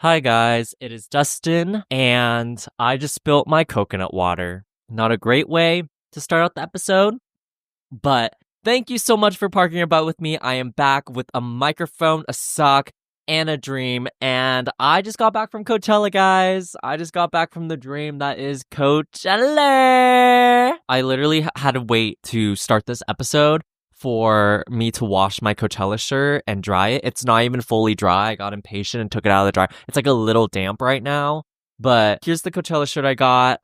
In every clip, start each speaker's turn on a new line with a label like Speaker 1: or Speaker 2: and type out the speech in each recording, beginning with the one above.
Speaker 1: Hi guys, it is Dustin, and I just spilt my coconut water. Not a great way to start out the episode, but thank you so much for parking your butt with me. I am back with a microphone, a sock, and a dream, and I just got back from Coachella, guys. I just got back from the dream that is Coachella. I literally had to wait to start this episode for me to wash my Coachella shirt and dry it. It's not even fully dry. I got impatient and took it out of the dryer. It's like a little damp right now. But here's the Coachella shirt I got.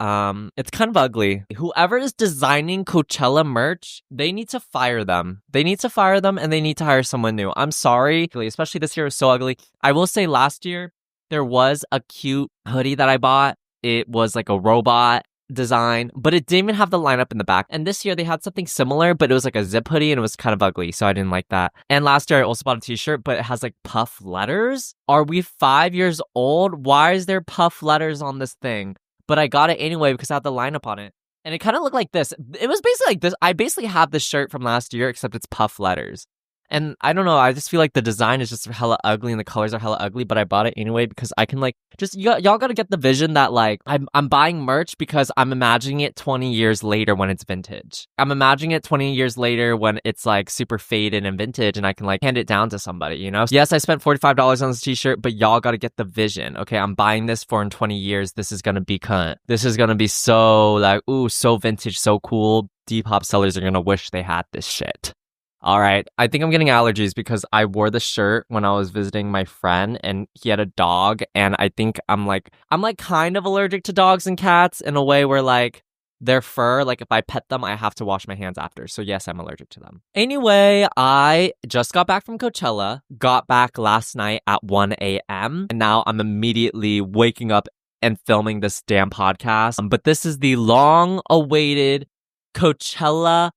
Speaker 1: It's kind of ugly. Whoever is designing Coachella merch, they need to fire them. They need to fire them and they need to hire someone new. I'm sorry, especially this year is so ugly. I will say last year, there was a cute hoodie that I bought. It was like a robot design, but it didn't even have the lineup in the back. And this year they had something similar, but it was like a zip hoodie and it was kind of ugly, so I didn't like that. And last year I also bought a t-shirt, but it has like puff letters. Are we 5 years old? Why is there puff letters on this thing? But I got it anyway because I had the lineup on it. And it kind of looked like this. It was basically like this. I basically have this shirt from last year, except it's puff letters. And I don't know, I just feel like the design is just hella ugly and the colors are hella ugly, but I bought it anyway because I can like, just, y'all gotta get the vision that like, I'm buying merch because I'm imagining it 20 years later when it's vintage. I'm imagining it 20 years later when it's like super faded and vintage and I can like hand it down to somebody, you know? Yes, I spent $45 on this t-shirt, but y'all gotta get the vision, okay? I'm buying this for in 20 years, this is gonna be cunt. This is gonna be so like, ooh, so vintage, so cool. Depop sellers are gonna wish they had this shit. All right, I think I'm getting allergies because I wore the shirt when I was visiting my friend and he had a dog, and I think I'm like kind of allergic to dogs and cats in a way where like their fur, like if I pet them, I have to wash my hands after. So yes, I'm allergic to them. Anyway, I just got back from Coachella, got back last night at 1 a.m. and now I'm immediately waking up and filming this damn podcast. But this is the long-awaited Coachella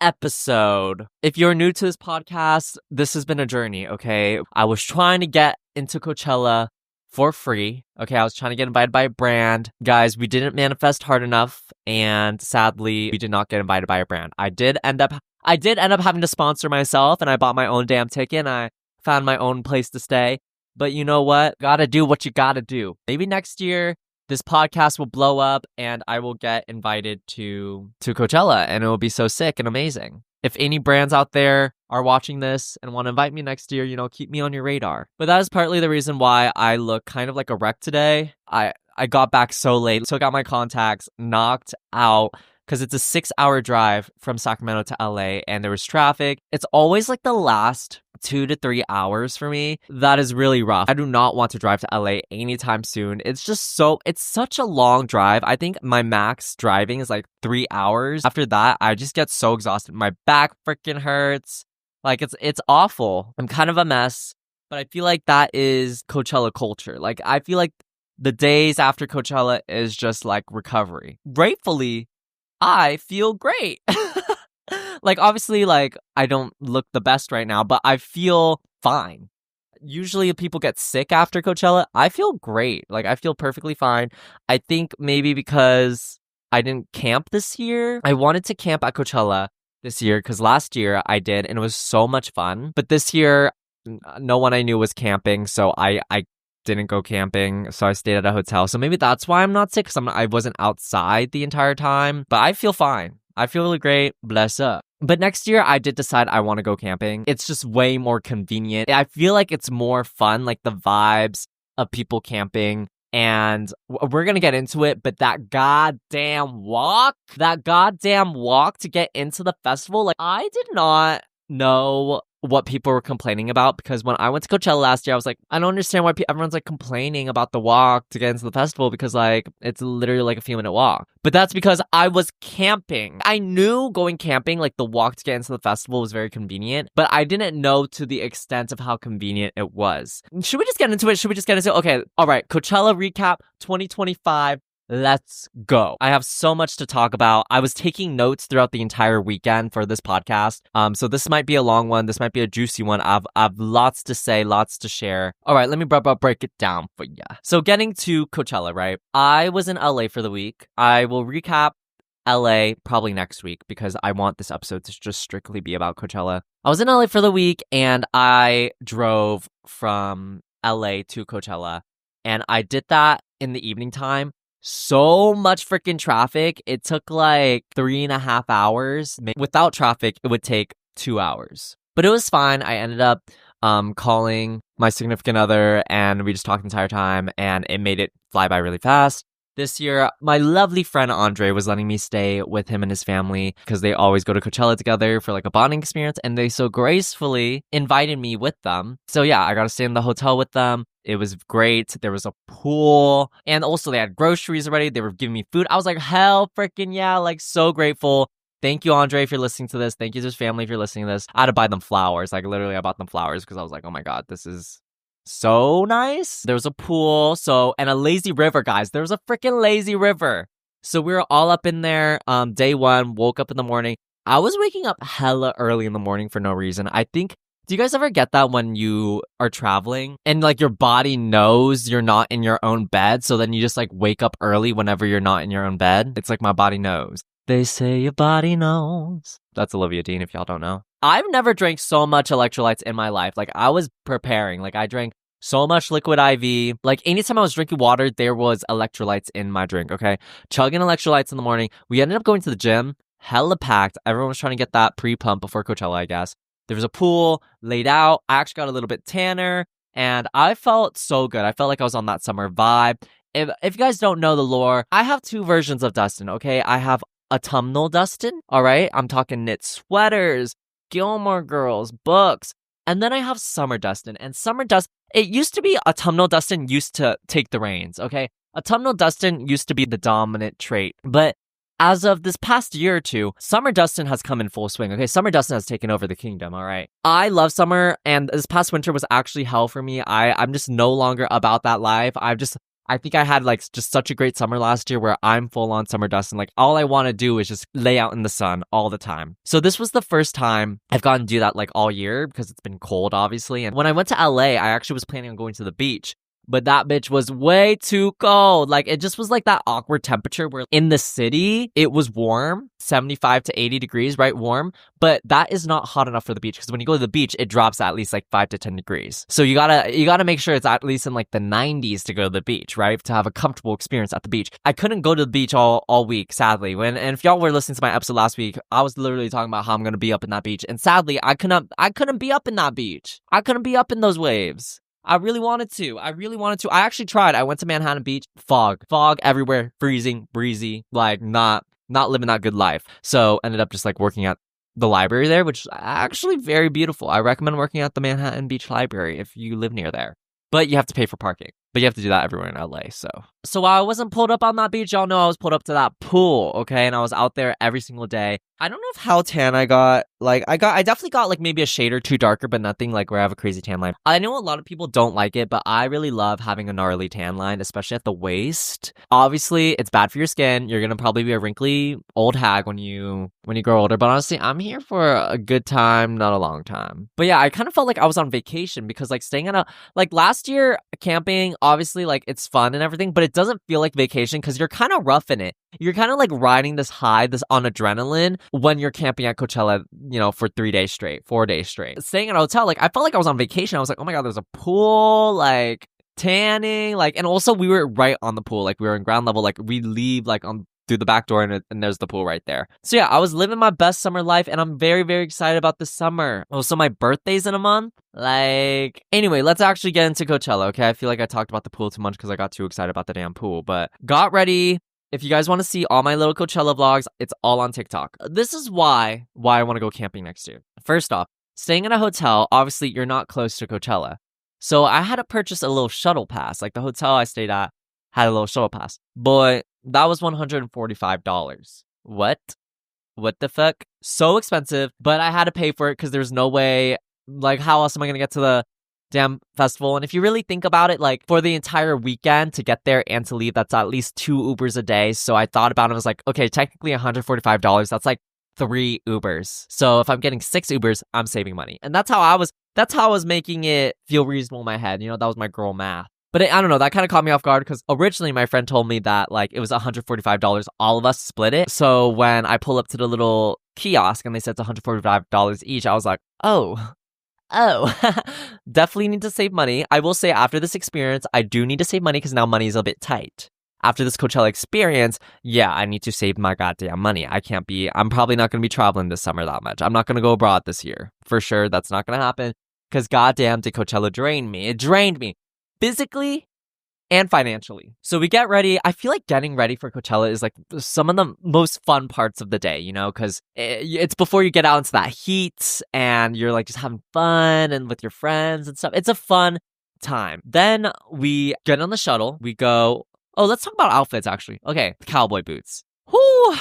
Speaker 1: episode. If you're new to this podcast, this has been a journey, okay? I was trying to get into Coachella for free, okay? I was trying to get invited by a brand. Guys, we didn't manifest hard enough, and sadly, we did not get invited by a brand. I did end up having to sponsor myself, and I bought my own damn ticket, and I found my own place to stay. But you know what? Gotta do what you gotta do. Maybe next year, this podcast will blow up and I will get invited to Coachella and it will be so sick and amazing. If any brands out there are watching this and want to invite me next year, you know, keep me on your radar. But that is partly the reason why I look kind of like a wreck today. I got back so late, took out my contacts, knocked out, because it's a 6-hour drive from Sacramento to LA and there was traffic. It's always like the last 2 to 3 hours for me. That is really rough. I do not want to drive to LA anytime soon. It's such a long drive. I think my max driving is like 3 hours. After that, I just get so exhausted. My back freaking hurts. Like it's awful. I'm kind of a mess, but I feel like that is Coachella culture. Like I feel like the days after Coachella is just like recovery. Gratefully, I feel great. Like, obviously, like, I don't look the best right now, but I feel fine. Usually people get sick after Coachella. I feel great. Like, I feel perfectly fine. I think maybe because I didn't camp this year. I wanted to camp at Coachella this year because last year I did, and it was so much fun. But this year, no one I knew was camping, so I didn't go camping, so I stayed at a hotel. So maybe that's why I'm not sick, because I wasn't outside the entire time. But I feel fine. I feel really great. Bless up. But next year, I did decide I want to go camping. It's just way more convenient. I feel like it's more fun, like the vibes of people camping. And we're going to get into it, but that goddamn walk to get into the festival, like I did not know what people were complaining about, because when I went to Coachella last year, I was like, I don't understand why everyone's like complaining about the walk to get into the festival, because like it's literally like a few minute walk. But that's because I was camping. I knew going camping, like the walk to get into the festival was very convenient, but I didn't know to the extent of how convenient it was. Should we just get into it? Okay, all right, Coachella recap 2025. Let's go. I have so much to talk about. I was taking notes throughout the entire weekend for this podcast. So this might be a long one. This might be a juicy one. I've lots to say, lots to share. All right, let me break it down for ya. So getting to Coachella, right? I was in LA for the week. I will recap LA probably next week because I want this episode to just strictly be about Coachella. I was in LA for the week and I drove from LA to Coachella. And I did that in the evening time. So much freaking traffic. It took like 3.5 hours. Without traffic, it would take 2 hours. But it was fine. I ended up calling my significant other, and we just talked the entire time, and it made it fly by really fast. This year, my lovely friend Andre was letting me stay with him and his family because they always go to Coachella together for like a bonding experience, and they so gracefully invited me with them. So yeah, I got to stay in the hotel with them. It was great. There was a pool, and also they had groceries already. They were giving me food. I was like, hell freaking yeah, like so grateful. Thank you, Andre, if you're listening to this. Thank you to his family if you're listening to this. I had to buy them flowers. Like literally, I bought them flowers because I was like, oh my God, this is so nice. There was a pool, and a lazy river, guys. There was a freaking lazy river. So we were all up in there. Day one, woke up in the morning. I was waking up hella early in the morning for no reason. I think, do you guys ever get that when you are traveling and like your body knows you're not in your own bed? So then you just like wake up early whenever you're not in your own bed. It's like my body knows. They say your body knows. That's Olivia Dean, if y'all don't know. I've never drank so much electrolytes in my life. Like I was preparing. Like I drank so much liquid IV. Like anytime I was drinking water, there was electrolytes in my drink, okay? Chugging electrolytes in the morning. We ended up going to the gym. Hella packed. Everyone was trying to get that pre-pump before Coachella, I guess. There was a pool laid out. I actually got a little bit tanner. And I felt so good. I felt like I was on that summer vibe. If you guys don't know the lore, I have 2 versions of Dustin, okay? I have autumnal Dustin, all right? I'm talking knit sweaters, Gilmore Girls, books. And then I have summer Dustin. And summer Dustin, it used to be autumnal Dustin used to take the reins, okay? Autumnal Dustin used to be the dominant trait. But as of this past year or two, summer Dustin has come in full swing, okay? Summer Dustin has taken over the kingdom, all right? I love summer, and this past winter was actually hell for me. I'm just no longer about that life. I think I had like just such a great summer last year where I'm full on summer Dustin. Like all I want to do is just lay out in the sun all the time. So this was the first time I've gotten to do that like all year because it's been cold, obviously. And when I went to LA, I actually was planning on going to the beach. But that bitch was way too cold. Like, it just was like that awkward temperature where in the city, it was warm, 75 to 80 degrees, right? Warm. But that is not hot enough for the beach because when you go to the beach, it drops at least like 5 to 10 degrees. So you gotta make sure it's at least in like the 90s to go to the beach, right? To have a comfortable experience at the beach. I couldn't go to the beach all week, sadly. And if y'all were listening to my episode last week, I was literally talking about how I'm gonna be up in that beach. And sadly, I couldn't be up in that beach. I couldn't be up in those waves. I really wanted to. I actually tried. I went to Manhattan Beach. Fog everywhere. Freezing, breezy. Like not living that good life. So ended up just like working at the library there, which is actually very beautiful. I recommend working at the Manhattan Beach Library if you live near there. But you have to pay for parking. But you have to do that everywhere in LA, So while I wasn't pulled up on that beach, y'all know I was pulled up to that pool, okay? And I was out there every single day. I don't know how tan I got. Like, I definitely got, like, maybe a shade or two darker, but nothing, like, where I have a crazy tan line. I know a lot of people don't like it, but I really love having a gnarly tan line, especially at the waist. Obviously, it's bad for your skin. You're gonna probably be a wrinkly old hag when you grow older, but honestly, I'm here for a good time, not a long time. But yeah, I kind of felt like I was on vacation because, like, staying at like, last year, camping, obviously, like, it's fun and everything, but it doesn't feel like vacation because you're kind of roughing it. You're kind of like riding this high, this on adrenaline when you're camping at Coachella, for 3 days straight, 4 days straight. Staying at a hotel, like, I felt like I was on vacation. I was like, oh my God, there's a pool, like, tanning, like, and also we were right on the pool. Like, we were in ground level. Like, we leave, like, through the back door and there's the pool right there. So yeah, I was living my best summer life and I'm very, very excited about this summer. Oh, so my birthday's in a month? Like, anyway, let's actually get into Coachella, okay? I feel like I talked about the pool too much because I got too excited about the damn pool, but got ready. If you guys want to see all my little Coachella vlogs, it's all on TikTok. This is why I want to go camping next year. First off, staying in a hotel, obviously you're not close to Coachella. So I had to purchase a little shuttle pass. Like the hotel I stayed at had a little shuttle pass. But that was $145. What the fuck? So expensive, but I had to pay for it because there's no way, like, how else am I going to get to the damn festival? And if you really think about it, like, for the entire weekend to get there and to leave, that's at least 2 Ubers a day. So I thought about it, I was like, okay, technically $145, that's like 3 Ubers. So if I'm getting 6 Ubers, I'm saving money. And that's how I was making it feel reasonable in my head. That was my girl math. But I don't know, that kind of caught me off guard because originally my friend told me that, like, it was $145, all of us split it. So when I pull up to the little kiosk and they said it's $145 each, I was like, oh, oh, definitely need to save money. I will say after this experience, I do need to save money because now money is a bit tight. After this Coachella experience, yeah, I need to save my goddamn money. I'm probably not going to be traveling this summer that much. I'm not going to go abroad this year. For sure, that's not going to happen because goddamn did Coachella drain me. It drained me physically and financially. So we get ready. I feel like getting ready for Coachella is like some of the most fun parts of the day, you know, because it's before you get out into that heat and you're like just having fun and with your friends and stuff. It's a fun time. Then we get on the shuttle. We go, oh, let's talk about outfits actually. Okay, cowboy boots. Whoo!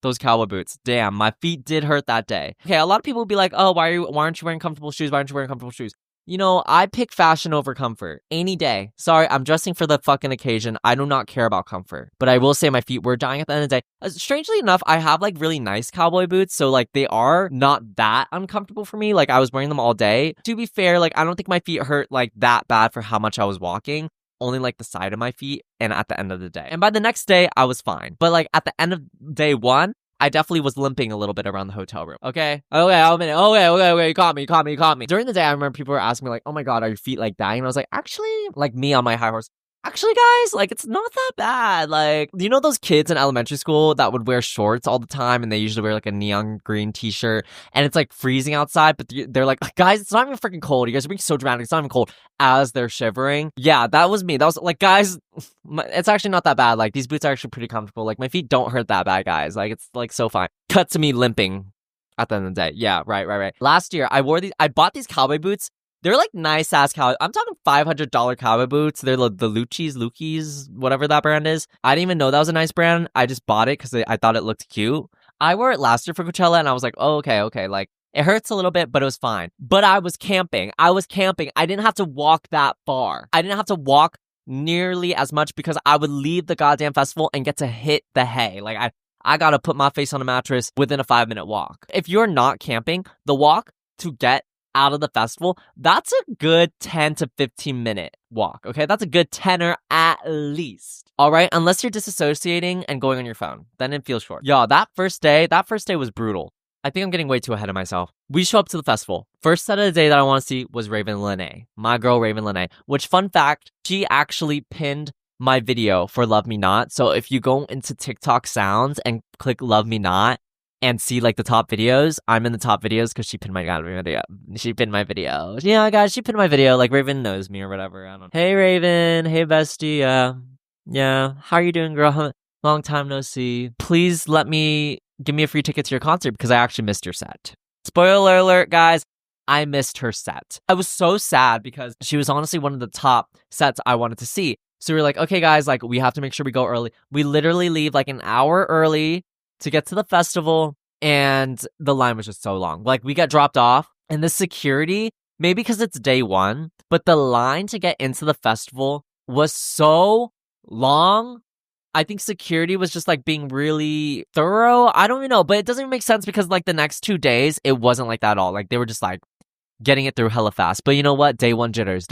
Speaker 1: Those cowboy boots. Damn, my feet did hurt that day. Okay, a lot of people will be like, oh, why aren't you wearing comfortable shoes? Why aren't you wearing comfortable shoes? You know, I pick fashion over comfort any day. Sorry, I'm dressing for the fucking occasion. I do not care about comfort. But I will say my feet were dying at the end of the day. Strangely enough, I have like really nice cowboy boots. So like they are not that uncomfortable for me. Like I was wearing them all day. To be fair, like I don't think my feet hurt like that bad for how much I was walking. Only like the side of my feet and at the end of the day. And by the next day, I was fine. But like at the end of day one, I definitely was limping a little bit around the hotel room. Okay, you caught me. During the day, I remember people were asking me like, oh my God, are your feet like dying? And I was like, actually, like me on my high horse. Actually, guys, like it's not that bad. Like, you know those kids in elementary school that would wear shorts all the time and they usually wear like a neon green t-shirt and it's like freezing outside, but they're like, guys, it's not even freaking cold. You guys are being so dramatic. It's not even cold as they're shivering. Yeah, that was me. That was like, guys, it's actually not that bad. Like these boots are actually pretty comfortable. Like my feet don't hurt that bad, guys. Like it's like so fine. Cut to me limping at the end of the day. Yeah, right. Last year, I bought these cowboy boots. They're like nice ass cowboy. I'm talking $500 cowboy boots. They're the Lukis, whatever that brand is. I didn't even know that was a nice brand. I just bought it because I thought it looked cute. I wore it last year for Coachella and I was like, oh, okay. Like it hurts a little bit, but it was fine. But I was camping. I didn't have to walk that far. I didn't have to walk nearly as much because I would leave the goddamn festival and get to hit the hay. Like I gotta put my face on a mattress within a 5-minute walk. If you're not camping, the walk to get out of the festival, that's a good 10 to 15 minute walk, okay? That's a good tenner at least. All right, unless you're disassociating and going on your phone, then it feels short. Y'all, that first day was brutal. I think I'm getting way too ahead of myself. We show up to the festival. First set of the day that I want to see was Raven Lene, my girl Raven Lene, which fun fact, she actually pinned my video for Love Me Not. So if you go into TikTok sounds and click Love Me Not, and see like the top videos, I'm in the top videos because she pinned my video. Yeah, guys, she pinned my video. Like Raven knows me or whatever. I don't know. Hey Raven, hey bestie. Yeah. How are you doing, girl? Long time no see. Please give me a free ticket to your concert because I actually missed your set. Spoiler alert, guys. I missed her set. I was so sad because she was honestly one of the top sets I wanted to see. So we were like, okay, guys, like we have to make sure we go early. We literally leave like an hour early to get to the festival, and the line was just so long. Like, we got dropped off, and the security, maybe because it's day one, but the line to get into the festival was so long. I think security was just, like, being really thorough. I don't even know, but it doesn't even make sense because, like, the next 2 days, it wasn't like that at all. Like, they were just, like, getting it through hella fast. But you know what? Day one jitters.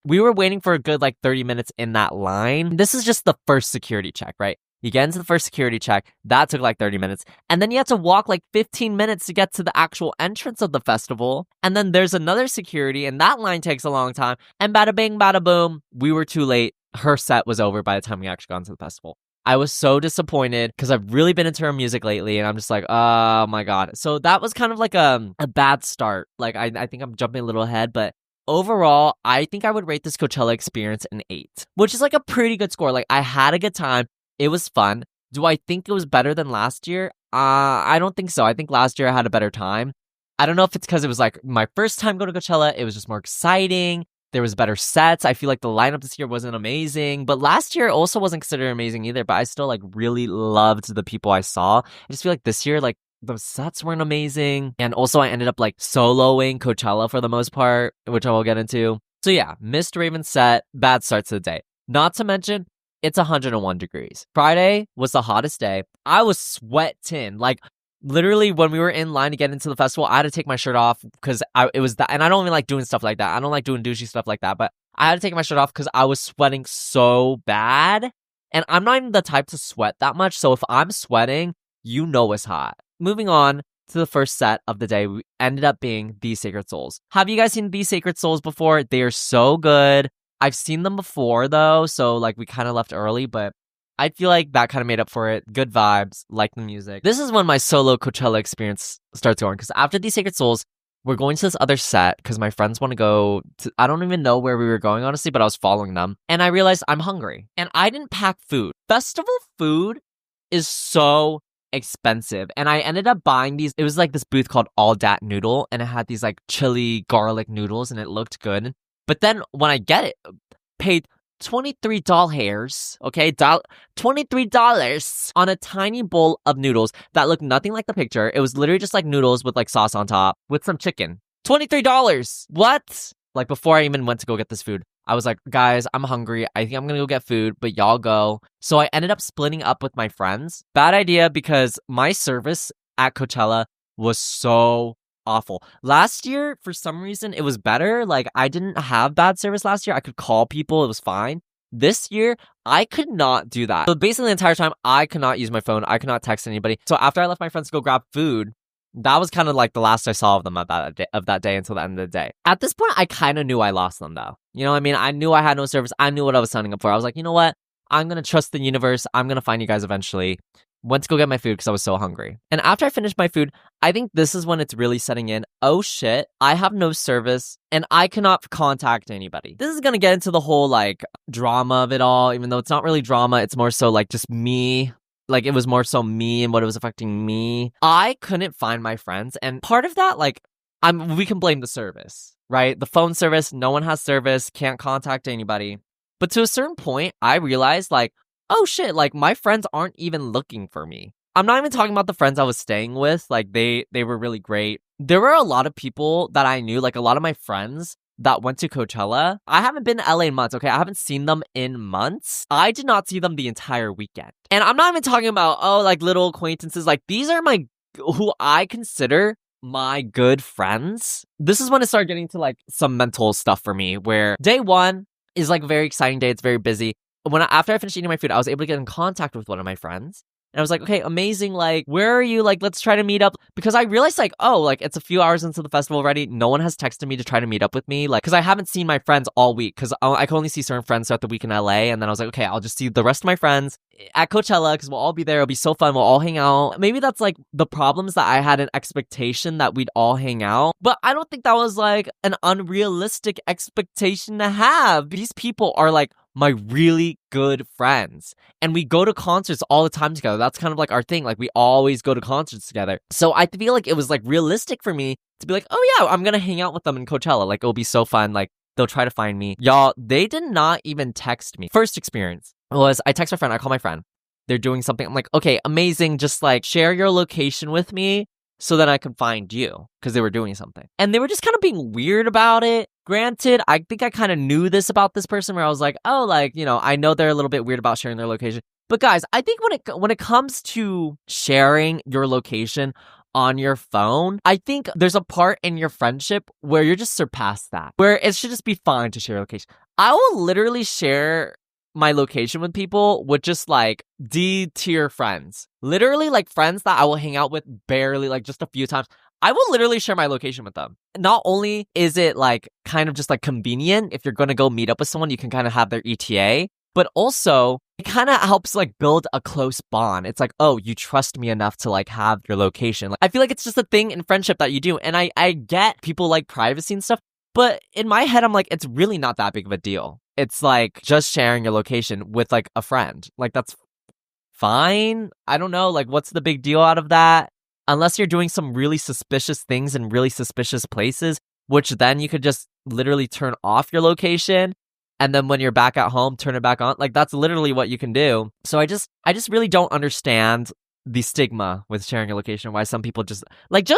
Speaker 1: We were waiting for a good, like, 30 minutes in that line. This is just the first security check, right? You get into the first security check. That took like 30 minutes. And then you have to walk like 15 minutes to get to the actual entrance of the festival. And then there's another security and that line takes a long time. And bada bing, bada boom, we were too late. Her set was over by the time we actually got into the festival. I was so disappointed because I've really been into her music lately and I'm just like, oh my God. So that was kind of like a bad start. Like I think I'm jumping a little ahead, but overall, I think I would rate this Coachella experience an 8, which is like a pretty good score. Like I had a good time. It was fun. Do I think it was better than last year? I don't think so. I think last year I had a better time. I don't know if it's because it was like my first time going to Coachella. It was just more exciting. There was better sets. I feel like the lineup this year wasn't amazing, but last year also wasn't considered amazing either, but I still like really loved the people I saw. I just feel like this year, like the sets weren't amazing. And also I ended up like soloing Coachella for the most part, which I will get into. So yeah, missed Raven's set, bad start to the day. Not to mention, it's 101 degrees. Friday was the hottest day. I was sweating. Like, literally, when we were in line to get into the festival, I had to take my shirt off because it was that. And I don't even like doing stuff like that. I don't like doing douchey stuff like that. But I had to take my shirt off because I was sweating so bad. And I'm not even the type to sweat that much. So if I'm sweating, you know it's hot. Moving on, to the first set of the day ended up being These Sacred Souls. Have you guys seen These Sacred Souls before? They are so good. I've seen them before though, so like we kind of left early, but I feel like that kind of made up for it. Good vibes, like the music. This is when my solo Coachella experience starts going, because after These Sacred Souls, we're going to this other set because my friends want to go to, I don't even know where we were going, honestly, but I was following them. And I realized I'm hungry. And I didn't pack food. Festival food is so expensive. And I ended up buying these. It was like this booth called All Dat Noodle. And it had these like chili garlic noodles and it looked good. But then when I get it, paid $23, okay? $23 on a tiny bowl of noodles that looked nothing like the picture. It was literally just like noodles with like sauce on top with some chicken. $23. What? Like before I even went to go get this food, I was like, guys, I'm hungry. I think I'm gonna go get food, but y'all go. So I ended up splitting up with my friends. Bad idea because my service at Coachella was so awful. Last year, for some reason, it was better. Like, I didn't have bad service last year. I could call people. It was fine. This year, I could not do that. So basically, the entire time, I could not use my phone. I could not text anybody. So after I left my friends to go grab food, that was kind of like the last I saw of them of that day until the end of the day. At this point, I kind of knew I lost them, though. You know what I mean? I knew I had no service. I knew what I was signing up for. I was like, you know what? I'm going to trust the universe. I'm going to find you guys eventually. Went to go get my food because I was so hungry. And after I finished my food, I think this is when it's really setting in. Oh shit, I have no service and I cannot contact anybody. This is gonna get into the whole like drama of it all, even though it's not really drama. It's more so like just me. Like it was more so me and what it was affecting me. I couldn't find my friends. And part of that, like, we can blame the service, right? The phone service, no one has service, can't contact anybody. But to a certain point, I realized like, oh shit, like my friends aren't even looking for me. I'm not even talking about the friends I was staying with. Like they were really great. There were a lot of people that I knew, like a lot of my friends that went to Coachella. I haven't been to LA in months, okay? I haven't seen them in months. I did not see them the entire weekend. And I'm not even talking about, oh, like little acquaintances. Like these are who I consider my good friends. This is when it started getting to like some mental stuff for me, where day one is like a very exciting day. It's very busy. After I finished eating my food, I was able to get in contact with one of my friends. And I was like, okay, amazing. Like, where are you? Like, let's try to meet up. Because I realized like, oh, like it's a few hours into the festival already. No one has texted me to try to meet up with me. Like, because I haven't seen my friends all week. Because I can only see certain friends throughout the week in LA. And then I was like, okay, I'll just see the rest of my friends at Coachella because we'll all be there. It'll be so fun. We'll all hang out. Maybe that's like the problems that I had an expectation that we'd all hang out. But I don't think that was like an unrealistic expectation to have. These people are like my really good friends. And we go to concerts all the time together. That's kind of like our thing. Like we always go to concerts together. So I feel like it was like realistic for me to be like, oh yeah, I'm gonna hang out with them in Coachella. Like it'll be so fun. Like they'll try to find me. Y'all, they did not even text me. First experience was I text my friend, I call my friend. They're doing something. I'm like, okay, amazing. Just like share your location with me so that I can find you, because they were doing something. And they were just kind of being weird about it. Granted, I think I kind of knew this about this person where I was like, oh, like, you know, I know they're a little bit weird about sharing their location. But guys, I think when it comes to sharing your location on your phone, I think there's a part in your friendship where you're just surpassed that, where it should just be fine to share your location. I will literally share my location with people with just like D-tier friends. Literally like friends that I will hang out with barely, like just a few times. I will literally share my location with them. Not only is it like kind of just like convenient, if you're going to go meet up with someone, you can kind of have their ETA, but also it kind of helps like build a close bond. It's like, oh, you trust me enough to like have your location. Like, I feel like it's just a thing in friendship that you do. And I get people like privacy and stuff, but in my head, I'm like, it's really not that big of a deal. It's like just sharing your location with like a friend. Like that's fine. I don't know. Like what's the big deal out of that? Unless you're doing some really suspicious things in really suspicious places, which then you could just literally turn off your location. And then when you're back at home, turn it back on. Like that's literally what you can do. So I just really don't understand the stigma with sharing your location. Why some people just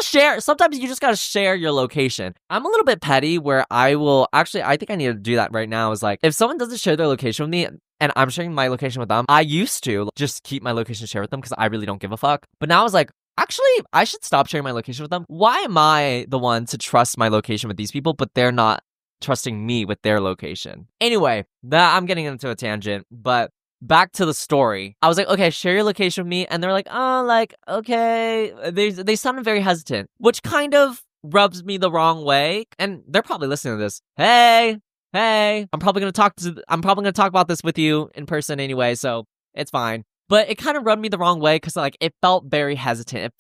Speaker 1: share. Sometimes you just gotta share your location. I'm a little bit petty where I think I need to do that right now. Is like, if someone doesn't share their location with me and I'm sharing my location with them, I used to just keep my location shared with them because I really don't give a fuck. But now I was like, actually, I should stop sharing my location with them. Why am I the one to trust my location with these people, but they're not trusting me with their location? Anyway, I'm getting into a tangent, but back to the story. I was like, okay, share your location with me. And they're like, oh, like, okay. They sounded very hesitant, which kind of rubs me the wrong way. And they're probably listening to this. Hey, I'm probably gonna talk about this with you in person anyway, so it's fine. But it kind of rubbed me the wrong way because like it felt very hesitant.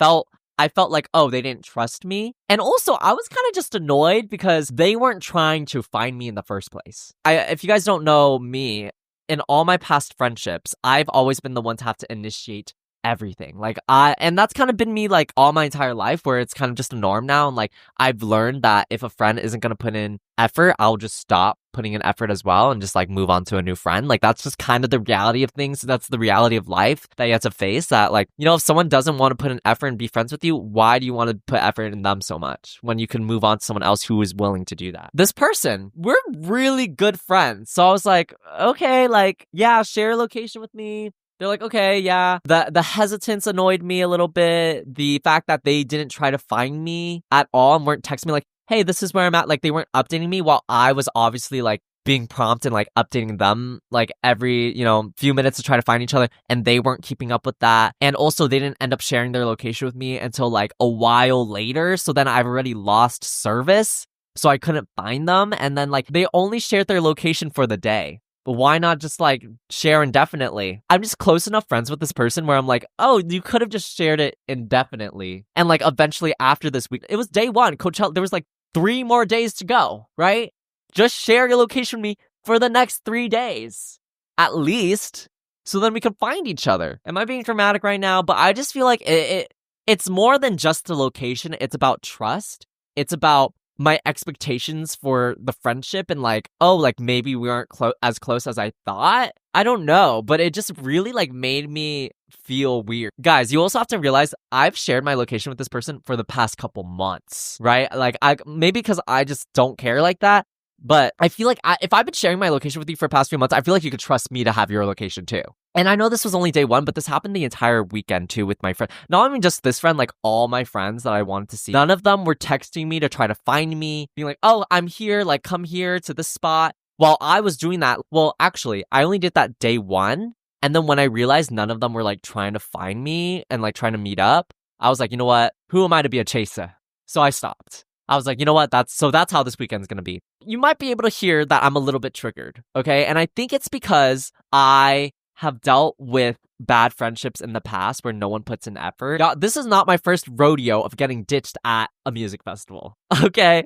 Speaker 1: I felt like, oh, they didn't trust me. And also, I was kind of just annoyed because they weren't trying to find me in the first place. If you guys don't know me, in all my past friendships, I've always been the one to have to initiate everything. And that's kind of been me like all my entire life, where it's kind of just a norm now. And like, I've learned that if a friend isn't going to put in effort, I'll just stop putting in effort as well and just like move on to a new friend. Like, that's just kind of the reality of things. That's the reality of life that you have to face, that like, you know, if someone doesn't want to put in effort and be friends with you, why do you want to put effort in them so much when you can move on to someone else who is willing to do that? This person, we're really good friends. So I was like, okay, like, yeah, share a location with me. They're like, okay, yeah. The hesitance annoyed me a little bit. The fact that they didn't try to find me at all and weren't texting me like, hey, this is where I'm at. Like, they weren't updating me while I was obviously like being prompt and like updating them like every, you know, few minutes to try to find each other, and they weren't keeping up with that. And also they didn't end up sharing their location with me until like a while later. So then I've already lost service. So I couldn't find them. And then like they only shared their location for the day. But why not just like share indefinitely? I'm just close enough friends with this person where I'm like, oh, you could have just shared it indefinitely. And like eventually after this week, it was day one, Coachella, there was like 3 more days to go, right? Just share your location with me for the next 3 days, at least, so then we can find each other. Am I being dramatic right now? But I just feel like it's more than just the location. It's about trust. It's about my expectations for the friendship and like, oh, like maybe we aren't as close as I thought. I don't know, but it just really like made me feel weird. Guys, you also have to realize I've shared my location with this person for the past couple months, right? Like maybe because I just don't care like that. But I feel like if I've been sharing my location with you for the past few months, I feel like you could trust me to have your location too. And I know this was only day one, but this happened the entire weekend too with my friend. Not even just this friend, like all my friends that I wanted to see. None of them were texting me to try to find me, being like, oh, I'm here, like come here to this spot. While I was doing that, well, actually, I only did that day one. And then when I realized none of them were like trying to find me and like trying to meet up, I was like, you know what? Who am I to be a chaser? So I stopped. I was like, you know what? That's how this weekend's gonna be. You might be able to hear that I'm a little bit triggered, okay? And I think it's because I have dealt with bad friendships in the past where no one puts in effort. Now, this is not my first rodeo of getting ditched at a music festival, okay?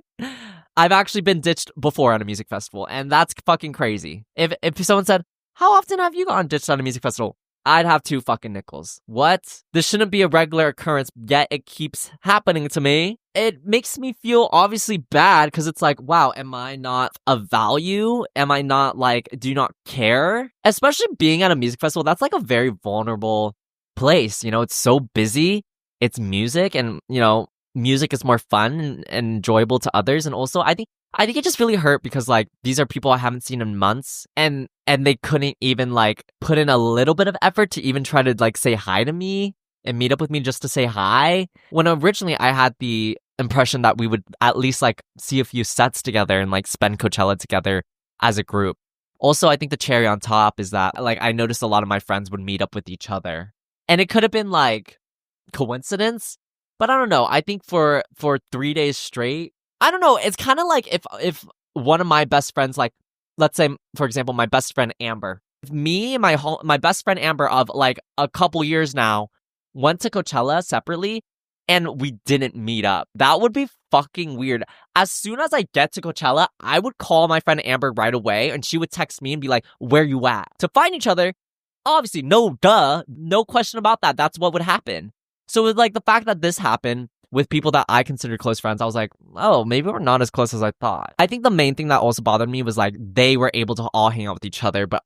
Speaker 1: I've actually been ditched before at a music festival, and that's fucking crazy. If someone said, how often have you gotten ditched at a music festival? I'd have 2 fucking nickels. What? This shouldn't be a regular occurrence, yet it keeps happening to me. It makes me feel obviously bad because it's like, wow, am I not of value? Am I not like, do you not care? Especially being at a music festival, that's like a very vulnerable place. You know, it's so busy. It's music, and, you know, music is more fun and enjoyable to others. And also, I think it just really hurt because like these are people I haven't seen in months, and they couldn't even like put in a little bit of effort to even try to like say hi to me and meet up with me just to say hi. When originally I had the impression that we would at least like see a few sets together and like spend Coachella together as a group. Also, I think the cherry on top is that like I noticed a lot of my friends would meet up with each other, and it could have been like coincidence, but I don't know. I think for 3 days straight, I don't know. It's kind of like if one of my best friends, like let's say for example my best friend Amber, if me and my best friend Amber of like a couple years now went to Coachella separately and we didn't meet up, that would be fucking weird. As soon as I get to Coachella, I would call my friend Amber right away, and she would text me and be like, where you at? To find each other. Obviously, no question about that. That's what would happen. So with like the fact that this happened with people that I consider close friends, I was like, oh, maybe we're not as close as I thought. I think the main thing that also bothered me was like they were able to all hang out with each other, but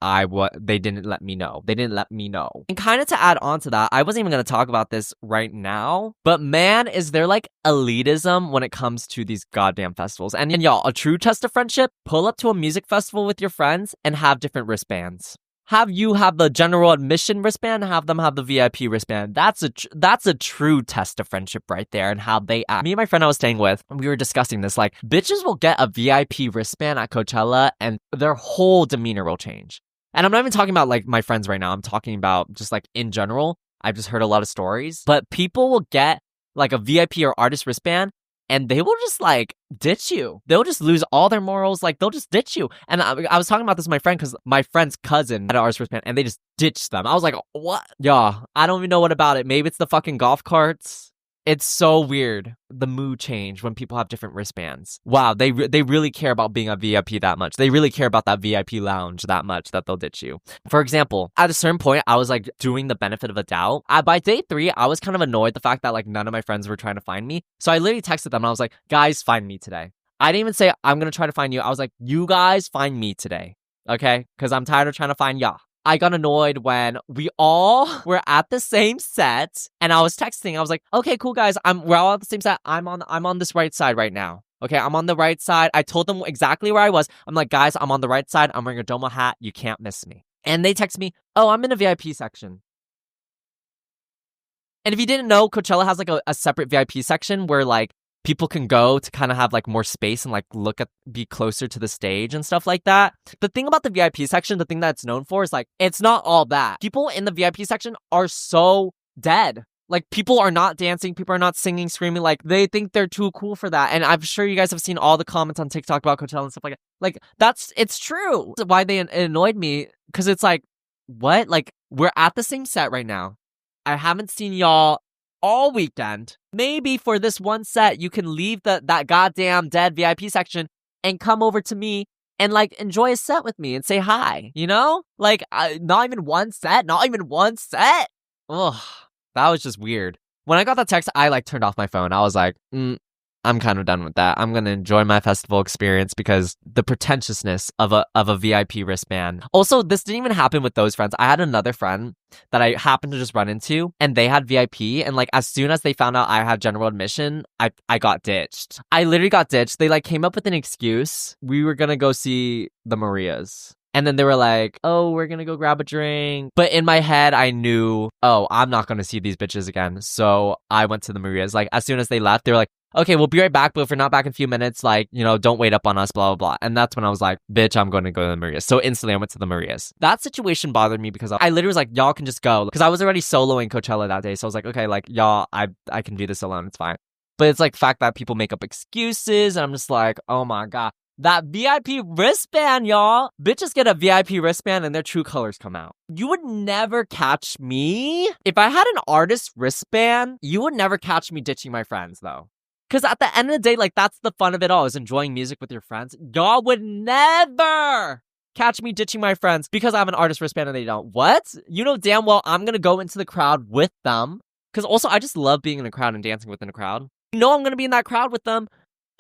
Speaker 1: they didn't let me know. They didn't let me know. And kind of to add on to that, I wasn't even going to talk about this right now, but man, is there like elitism when it comes to these goddamn festivals. And y'all, a true test of friendship, pull up to a music festival with your friends and have different wristbands. Have you have the general admission wristband, have them have the VIP wristband. That's a true test of friendship right there, and how they act. Me and my friend I was staying with, we were discussing this, like, bitches will get a VIP wristband at Coachella and their whole demeanor will change. And I'm not even talking about like my friends right now. I'm talking about just like in general. I've just heard a lot of stories. But people will get like a VIP or artist wristband and they will just like ditch you. They'll just lose all their morals. Like they'll just ditch you. And I was talking about this with my friend because my friend's cousin had an artist wristband and they just ditched them. I was like, what? Yeah, I don't even know what about it. Maybe it's the fucking golf carts. It's so weird, the mood change when people have different wristbands. Wow, they really care about being a VIP that much. They really care about that VIP lounge that much that they'll ditch you. For example, at a certain point, I was like doing the benefit of a doubt. By day 3, I was kind of annoyed the fact that like none of my friends were trying to find me. So I literally texted them and I was like, guys, find me today. I didn't even say I'm going to try to find you. I was like, you guys find me today. Okay? Because I'm tired of trying to find y'all. I got annoyed when we all were at the same set and I was texting. I was like, okay, cool guys. We're all at the same set. I'm on this right side right now. Okay, I'm on the right side. I told them exactly where I was. I'm like, guys, I'm on the right side. I'm wearing a domo hat. You can't miss me. And they text me, oh, I'm in a VIP section. And if you didn't know, Coachella has like a separate VIP section where like people can go to kind of have like more space and like be closer to the stage and stuff like that. The thing about the VIP section, the thing that it's known for is like, it's not all that. People in the VIP section are so dead. Like people are not dancing, people are not singing, screaming, like they think they're too cool for that. And I'm sure you guys have seen all the comments on TikTok about Coachella and stuff like that. Like it's true. Why it annoyed me, because it's like, what? Like we're at the same set right now. I haven't seen y'all all weekend. Maybe for this one set, you can leave that goddamn dead VIP section and come over to me and like enjoy a set with me and say hi, you know? Like, not even one set. Ugh, that was just weird. When I got that text, I like turned off my phone. I was like, I'm kind of done with that. I'm gonna enjoy my festival experience because the pretentiousness of a VIP wristband. Also, this didn't even happen with those friends. I had another friend that I happened to just run into, and they had VIP, and like as soon as they found out I had general admission, I got ditched. I literally got ditched. They like came up with an excuse. We were gonna go see the Marias. And then they were like, oh, we're gonna go grab a drink. But in my head, I knew, oh, I'm not gonna see these bitches again. So I went to the Marias. Like, as soon as they left, they were like, okay, we'll be right back. But if we're not back in a few minutes, like, you know, don't wait up on us, blah, blah, blah. And that's when I was like, bitch, I'm going to go to the Marias. So instantly I went to the Marias. That situation bothered me because I literally was like, y'all can just go. Because I was already soloing Coachella that day. So I was like, okay, like, y'all, I can do this alone. It's fine. But it's like the fact that people make up excuses. And I'm just like, oh my God. That VIP wristband, y'all. Bitches get a VIP wristband and their true colors come out. You would never catch me. If I had an artist wristband, you would never catch me ditching my friends, though. Because at the end of the day, like, that's the fun of it all, is enjoying music with your friends. Y'all would never catch me ditching my friends because I have an artist wristband and they don't. What? You know damn well I'm going to go into the crowd with them. Because also, I just love being in a crowd and dancing within a crowd. You know I'm going to be in that crowd with them.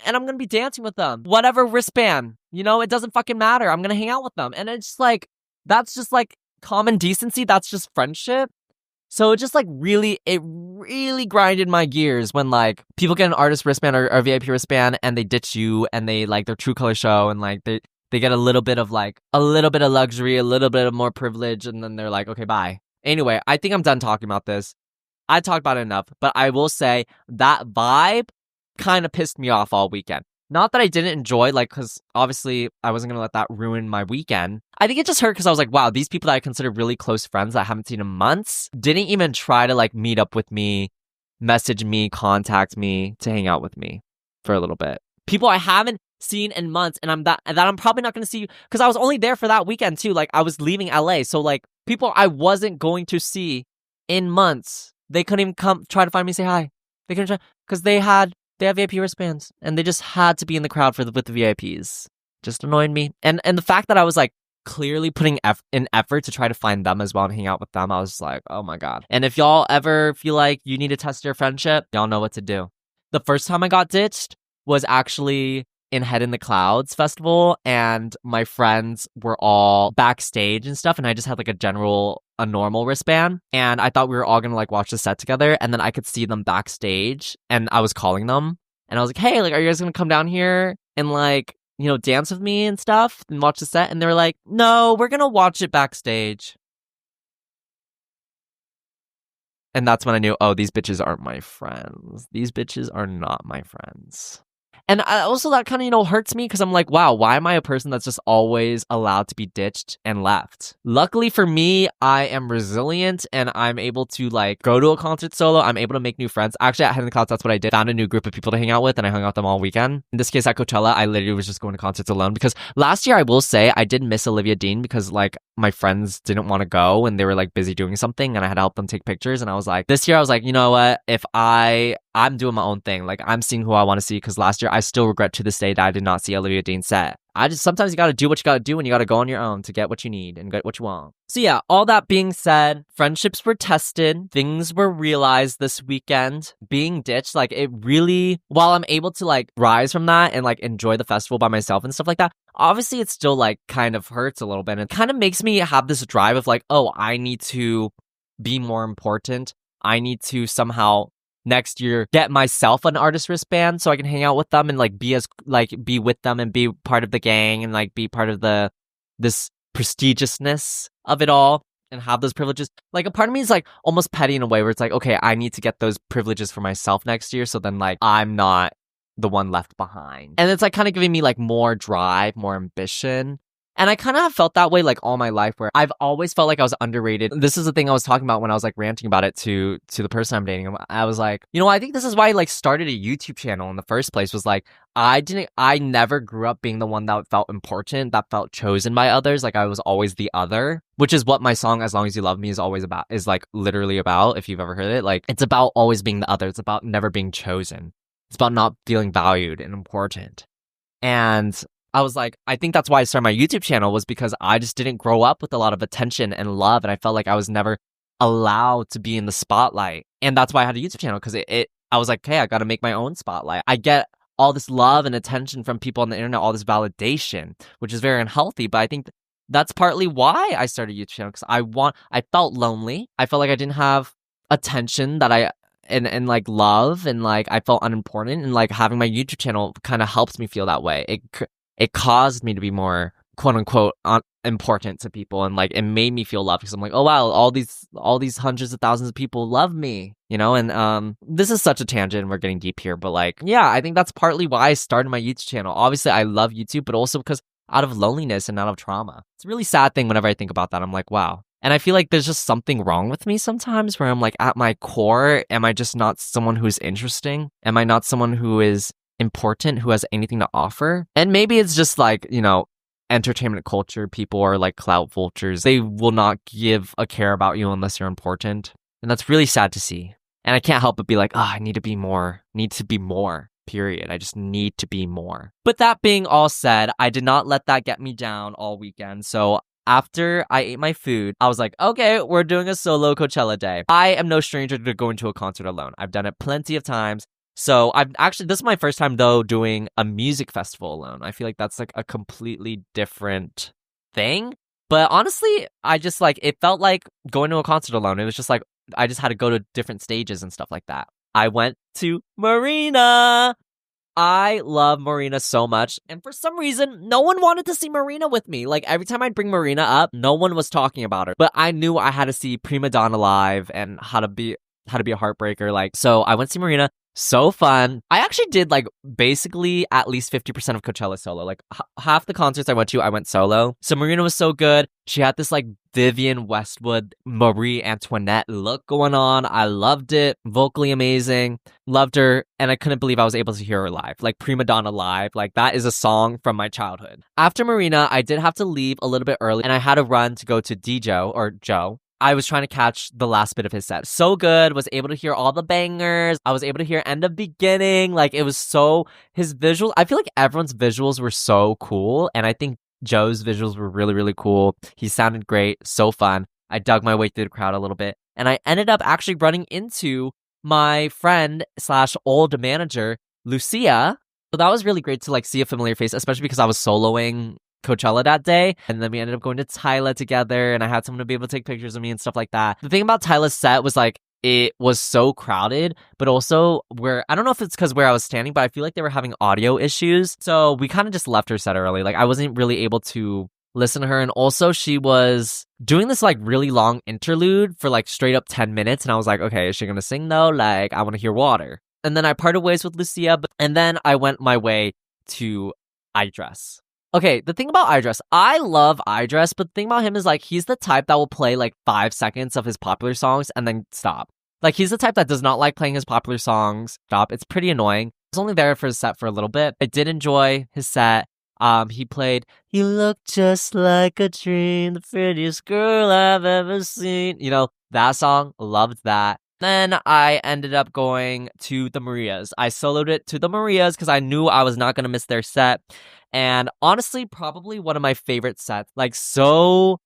Speaker 1: And I'm going to be dancing with them. Whatever wristband. You know, it doesn't fucking matter. I'm going to hang out with them. And it's just like, that's just like common decency. That's just friendship. So it just like really grinded my gears when like people get an artist wristband or a VIP wristband and they ditch you and they like their true color show and like they get a little bit of luxury, a little bit of more privilege. And then they're like, okay, bye. Anyway, I think I'm done talking about this. I talked about it enough, but I will say that vibe kind of pissed me off all weekend. Not that I didn't enjoy, like, because obviously I wasn't going to let that ruin my weekend. I think it just hurt because I was like, wow, these people that I consider really close friends that I haven't seen in months didn't even try to, like, meet up with me, message me, contact me to hang out with me for a little bit. People I haven't seen in months, and I'm probably not going to see, because I was only there for that weekend, too. Like, I was leaving LA, so, like, people I wasn't going to see in months, they couldn't even come try to find me, say hi. They couldn't try, because they have VIP wristbands, and they just had to be in the crowd with the VIPs. Just annoyed me. And the fact that I was like clearly putting in effort to try to find them as well and hang out with them, I was just like, oh my God. And if y'all ever feel like you need to test your friendship, y'all know what to do. The first time I got ditched was actually in Head in the Clouds festival, and my friends were all backstage and stuff, and I just had like a normal wristband, and I thought we were all gonna like watch the set together, and then I could see them backstage, and I was calling them, and I was like, hey, like, are you guys gonna come down here and like, you know, dance with me and stuff and watch the set? And they were like, no, we're gonna watch it backstage. And that's when I knew, oh, these bitches aren't my friends. These bitches are not my friends. And also that kind of, hurts me because I'm like, wow, why am I a person that's just always allowed to be ditched and left? Luckily for me, I am resilient and I'm able to like go to a concert solo. I'm able to make new friends. Actually, at Head in the Clouds, that's what I did. Found a new group of people to hang out with and I hung out with them all weekend. In this case, at Coachella, I literally was just going to concerts alone because last year, I will say, I did miss Olivia Dean because like my friends didn't want to go and they were like busy doing something and I had to help them take pictures. And I was like, this year, I was like, you know what? If I'm doing my own thing. Like I'm seeing who I want to see because last year I still regret to this day that I did not see Olivia Dean's set. Sometimes you gotta do what you gotta do and you gotta go on your own to get what you need and get what you want. So yeah, all that being said, friendships were tested, things were realized this weekend, being ditched, like it really, while I'm able to like rise from that and like enjoy the festival by myself and stuff like that, obviously it still like kind of hurts a little bit. And it kind of makes me have this drive of like, oh, I need to be more important. I need to somehow next year get myself an artist wristband so I can hang out with them and like be with them and be part of the gang and like be part of this prestigiousness of it all and have those privileges. Like a part of me is like almost petty in a way where it's like, okay, I need to get those privileges for myself next year so then like I'm not the one left behind. And it's like kind of giving me like more drive, more ambition. And I kind of have felt that way like all my life where I've always felt like I was underrated. This is the thing I was talking about when I was like ranting about it to the person I'm dating. I was like, I think this is why I like started a YouTube channel in the first place was like, I never grew up being the one that felt important, that felt chosen by others. Like I was always the other, which is what my song, As Long As You Love Me, is always about, is like literally about, if you've ever heard it. Like it's about always being the other. It's about never being chosen. It's about not feeling valued and important. And I was like, I think that's why I started my YouTube channel was because I just didn't grow up with a lot of attention and love. And I felt like I was never allowed to be in the spotlight. And that's why I had a YouTube channel because I was like, okay, I got to make my own spotlight. I get all this love and attention from people on the internet, all this validation, which is very unhealthy. But I think that's partly why I started a YouTube channel because I felt lonely. I felt like I didn't have attention that and like love and like I felt unimportant and like having my YouTube channel kind of helps me feel that way. It caused me to be more quote unquote important to people and like it made me feel loved because I'm like, oh wow, all these hundreds of thousands of people love me, and this is such a tangent and we're getting deep here, but like yeah, I think that's partly why I started my YouTube channel. Obviously I love YouTube, but also because out of loneliness and out of trauma. It's a really sad thing whenever I think about that. I'm like, wow. And I feel like there's just something wrong with me sometimes where I'm like, at my core, am I just not someone who's interesting? Am I not someone who is important, who has anything to offer? And maybe it's just like, entertainment culture, people are like clout vultures. They will not give a care about you unless you're important. And that's really sad to see. And I can't help but be like, I need to be more, period. I just need to be more. But that being all said, I did not let that get me down all weekend. So after I ate my food, I was like, okay, we're doing a solo Coachella day. I am no stranger to going to a concert alone. I've done it plenty of times. So this is my first time though doing a music festival alone. I feel like that's like a completely different thing. But honestly, I just like, it felt like going to a concert alone. It was just like, I just had to go to different stages and stuff like that. I went to Marina. I love Marina so much. And for some reason, no one wanted to see Marina with me. Like every time I'd bring Marina up, no one was talking about her. But I knew I had to see Prima Donna live and how to be a heartbreaker. Like, so I went to see Marina. So fun. I actually did like basically at least 50% of Coachella solo. Like half the concerts I went solo. So Marina was so good. She had this like Vivienne Westwood, Marie Antoinette look going on. I loved it. Vocally amazing. Loved her. And I couldn't believe I was able to hear her live. Like Prima Donna live. Like that is a song from my childhood. After Marina, I did have to leave a little bit early and I had to run to go to Joe. I was trying to catch the last bit of his set. So good. Was able to hear all the bangers. I was able to hear end of beginning. Like it was his visuals. I feel like everyone's visuals were so cool. And I think Joe's visuals were really, really cool. He sounded great. So fun. I dug my way through the crowd a little bit. And I ended up actually running into my friend / old manager, Lucia. So that was really great to like see a familiar face, especially because I was soloing Coachella that day, and then we ended up going to Tyla together, and I had someone to be able to take pictures of me and stuff like that. The thing about Tyla's set was like it was so crowded, but also I don't know if it's because where I was standing, but I feel like they were having audio issues, so we kind of just left her set early. Like I wasn't really able to listen to her, and also she was doing this like really long interlude for like straight up 10 minutes, and I was like, okay, is she gonna sing though? Like I want to hear water. And then I parted ways with Lucia, and then I went my way to iDress. Okay, the thing about iDress, I love iDress, but the thing about him is like he's the type that will play like 5 seconds of his popular songs and then stop. Like he's the type that does not like playing his popular songs. Stop. It's pretty annoying. I was only there for his set for a little bit. I did enjoy his set. He played "You Look Just Like a Dream, the prettiest girl I've ever seen." You know, that song. Loved that. Then I ended up going to the Marias. I soloed it to the Marias because I knew I was not going to miss their set. And honestly, probably one of my favorite sets. Like, so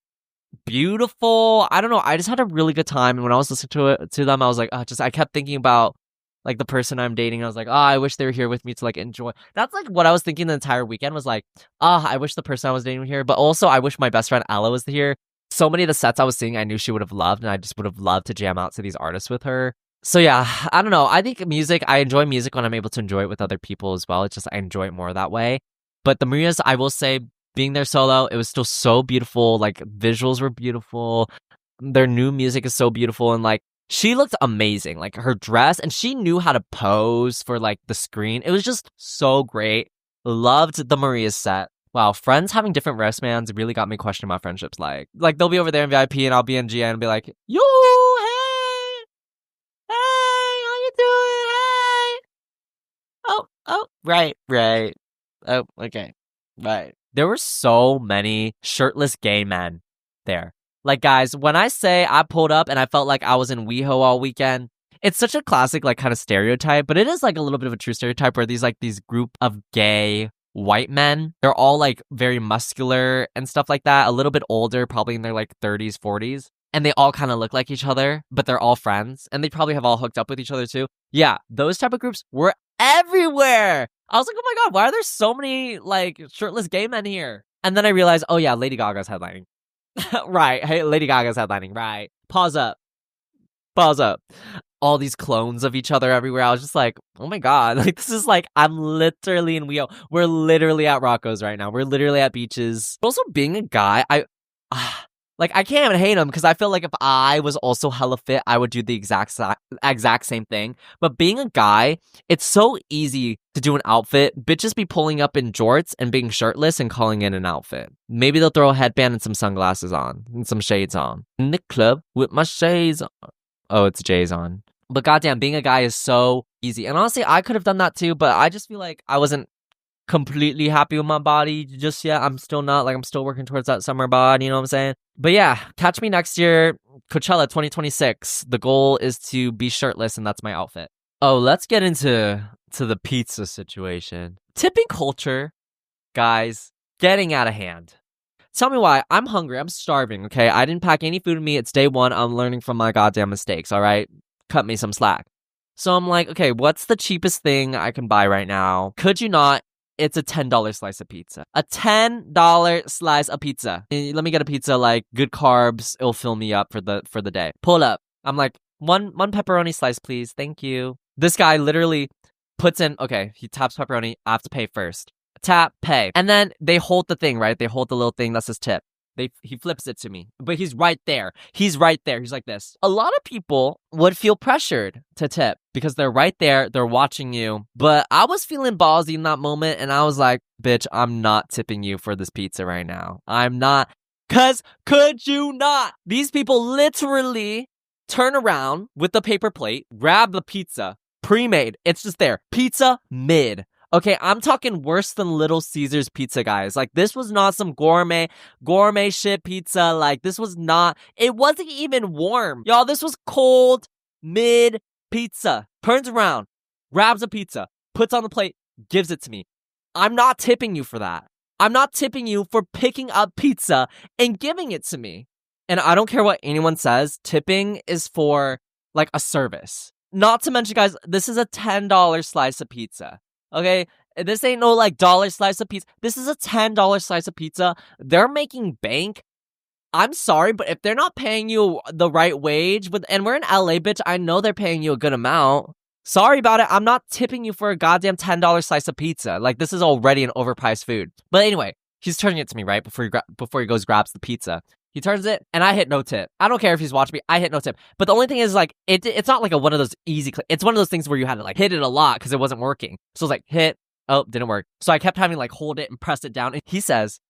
Speaker 1: beautiful. I don't know. I just had a really good time. And when I was listening to them, I was like, I kept thinking about like the person I'm dating. I was like, I wish they were here with me to like enjoy. That's like what I was thinking the entire weekend was like, I wish the person I was dating were here. But also, I wish my best friend Ella was here. So many of the sets I was seeing, I knew she would have loved, and I just would have loved to jam out to these artists with her. So yeah, I don't know. I think I enjoy music when I'm able to enjoy it with other people as well. It's just I enjoy it more that way. But the Marias, I will say, being there solo, it was still so beautiful. Like, visuals were beautiful. Their new music is so beautiful, and like, she looked amazing. Like, her dress, and she knew how to pose for like the screen. It was just so great. Loved the Marias set. Wow, friends having different wristbands really got me questioning my friendships. Like they'll be over there in VIP and I'll be in GN and be like, yo, hey, how you doing? Hey. Oh, right. Oh, okay, right. There were so many shirtless gay men there. Like, guys, when I say I pulled up and I felt like I was in WeHo all weekend, it's such a classic, like, kind of stereotype, but it is like a little bit of a true stereotype where these group of gay white men, they're all like very muscular and stuff like that, a little bit older, probably in their like 30s, 40s, and they all kind of look like each other, but they're all friends, and they probably have all hooked up with each other too. Yeah, those type of groups were everywhere. I was like, oh my god, why are there so many like shirtless gay men here? And then I realized, oh yeah, Lady Gaga's headlining. Right, hey, Lady Gaga's headlining, right. Pause up. All these clones of each other everywhere. I was just like, oh my god, like this is like, I'm literally in WeHo. We're literally at Rocco's right now. We're literally at beaches. Also, being a guy, I can't even hate him because I feel like if I was also hella fit, I would do the exact same thing. But being a guy, it's so easy to do an outfit. Bitches be pulling up in jorts and being shirtless and calling it an outfit. Maybe they'll throw a headband and some sunglasses on and some shades on. In the club with my shades on. Oh, it's Jay's on. But goddamn, being a guy is so easy. And honestly, I could have done that too, but I just feel like I wasn't completely happy with my body just yet. I'm still not. Like, I'm still working towards that summer bod, you know what I'm saying? But yeah, catch me next year, Coachella 2026. The goal is to be shirtless, and that's my outfit. Oh, let's get into the pizza situation. Tipping culture, guys, getting out of hand. Tell me why. I'm hungry. I'm starving, okay? I didn't pack any food with me. It's day one. I'm learning from my goddamn mistakes, all right? Cut me some slack. So I'm like, okay, what's the cheapest thing I can buy right now? Could you not? It's a $10 slice of pizza. A $10 slice of pizza. Let me get a pizza, like, good carbs. It'll fill me up for the day. Pull up. I'm like, one pepperoni slice, please. Thank you. This guy literally puts in, okay, he taps pepperoni. I have to pay first. Tap, pay. And then they hold the thing, right? They hold the little thing that says tip. He flips it to me. But he's right there. He's right there. He's like this. A lot of people would feel pressured to tip because they're right there. They're watching you. But I was feeling ballsy in that moment. And I was like, bitch, I'm not tipping you for this pizza right now. I'm not. Because could you not? These people literally turn around with the paper plate, grab the pizza, pre-made. It's just there. Pizza mid. Okay, I'm talking worse than Little Caesars pizza, guys. Like, this was not some gourmet shit pizza. Like, this was not, it wasn't even warm. Y'all, this was cold, mid pizza. Turns around, grabs a pizza, puts on the plate, gives it to me. I'm not tipping you for that. I'm not tipping you for picking up pizza and giving it to me. And I don't care what anyone says, tipping is for, like, a service. Not to mention, guys, this is a $10 slice of pizza. Okay, this ain't no like dollar slice of pizza. This is a $10 slice of pizza. They're making bank. I'm sorry, but if they're not paying you the right wage, and we're in LA, bitch, I know they're paying you a good amount. Sorry about it. I'm not tipping you for a goddamn $10 slice of pizza. Like, this is already an overpriced food. But anyway, he's turning it to me, right? Before he goes grabs the pizza. He turns it, and I hit no tip. I don't care if he's watching me. I hit no tip. But the only thing is, like, it's not like one of those easy it's one of those things where you had to, like, hit it a lot because it wasn't working. So it's like, hit, oh, didn't work. So I kept having, like, hold it and press it down. And he says,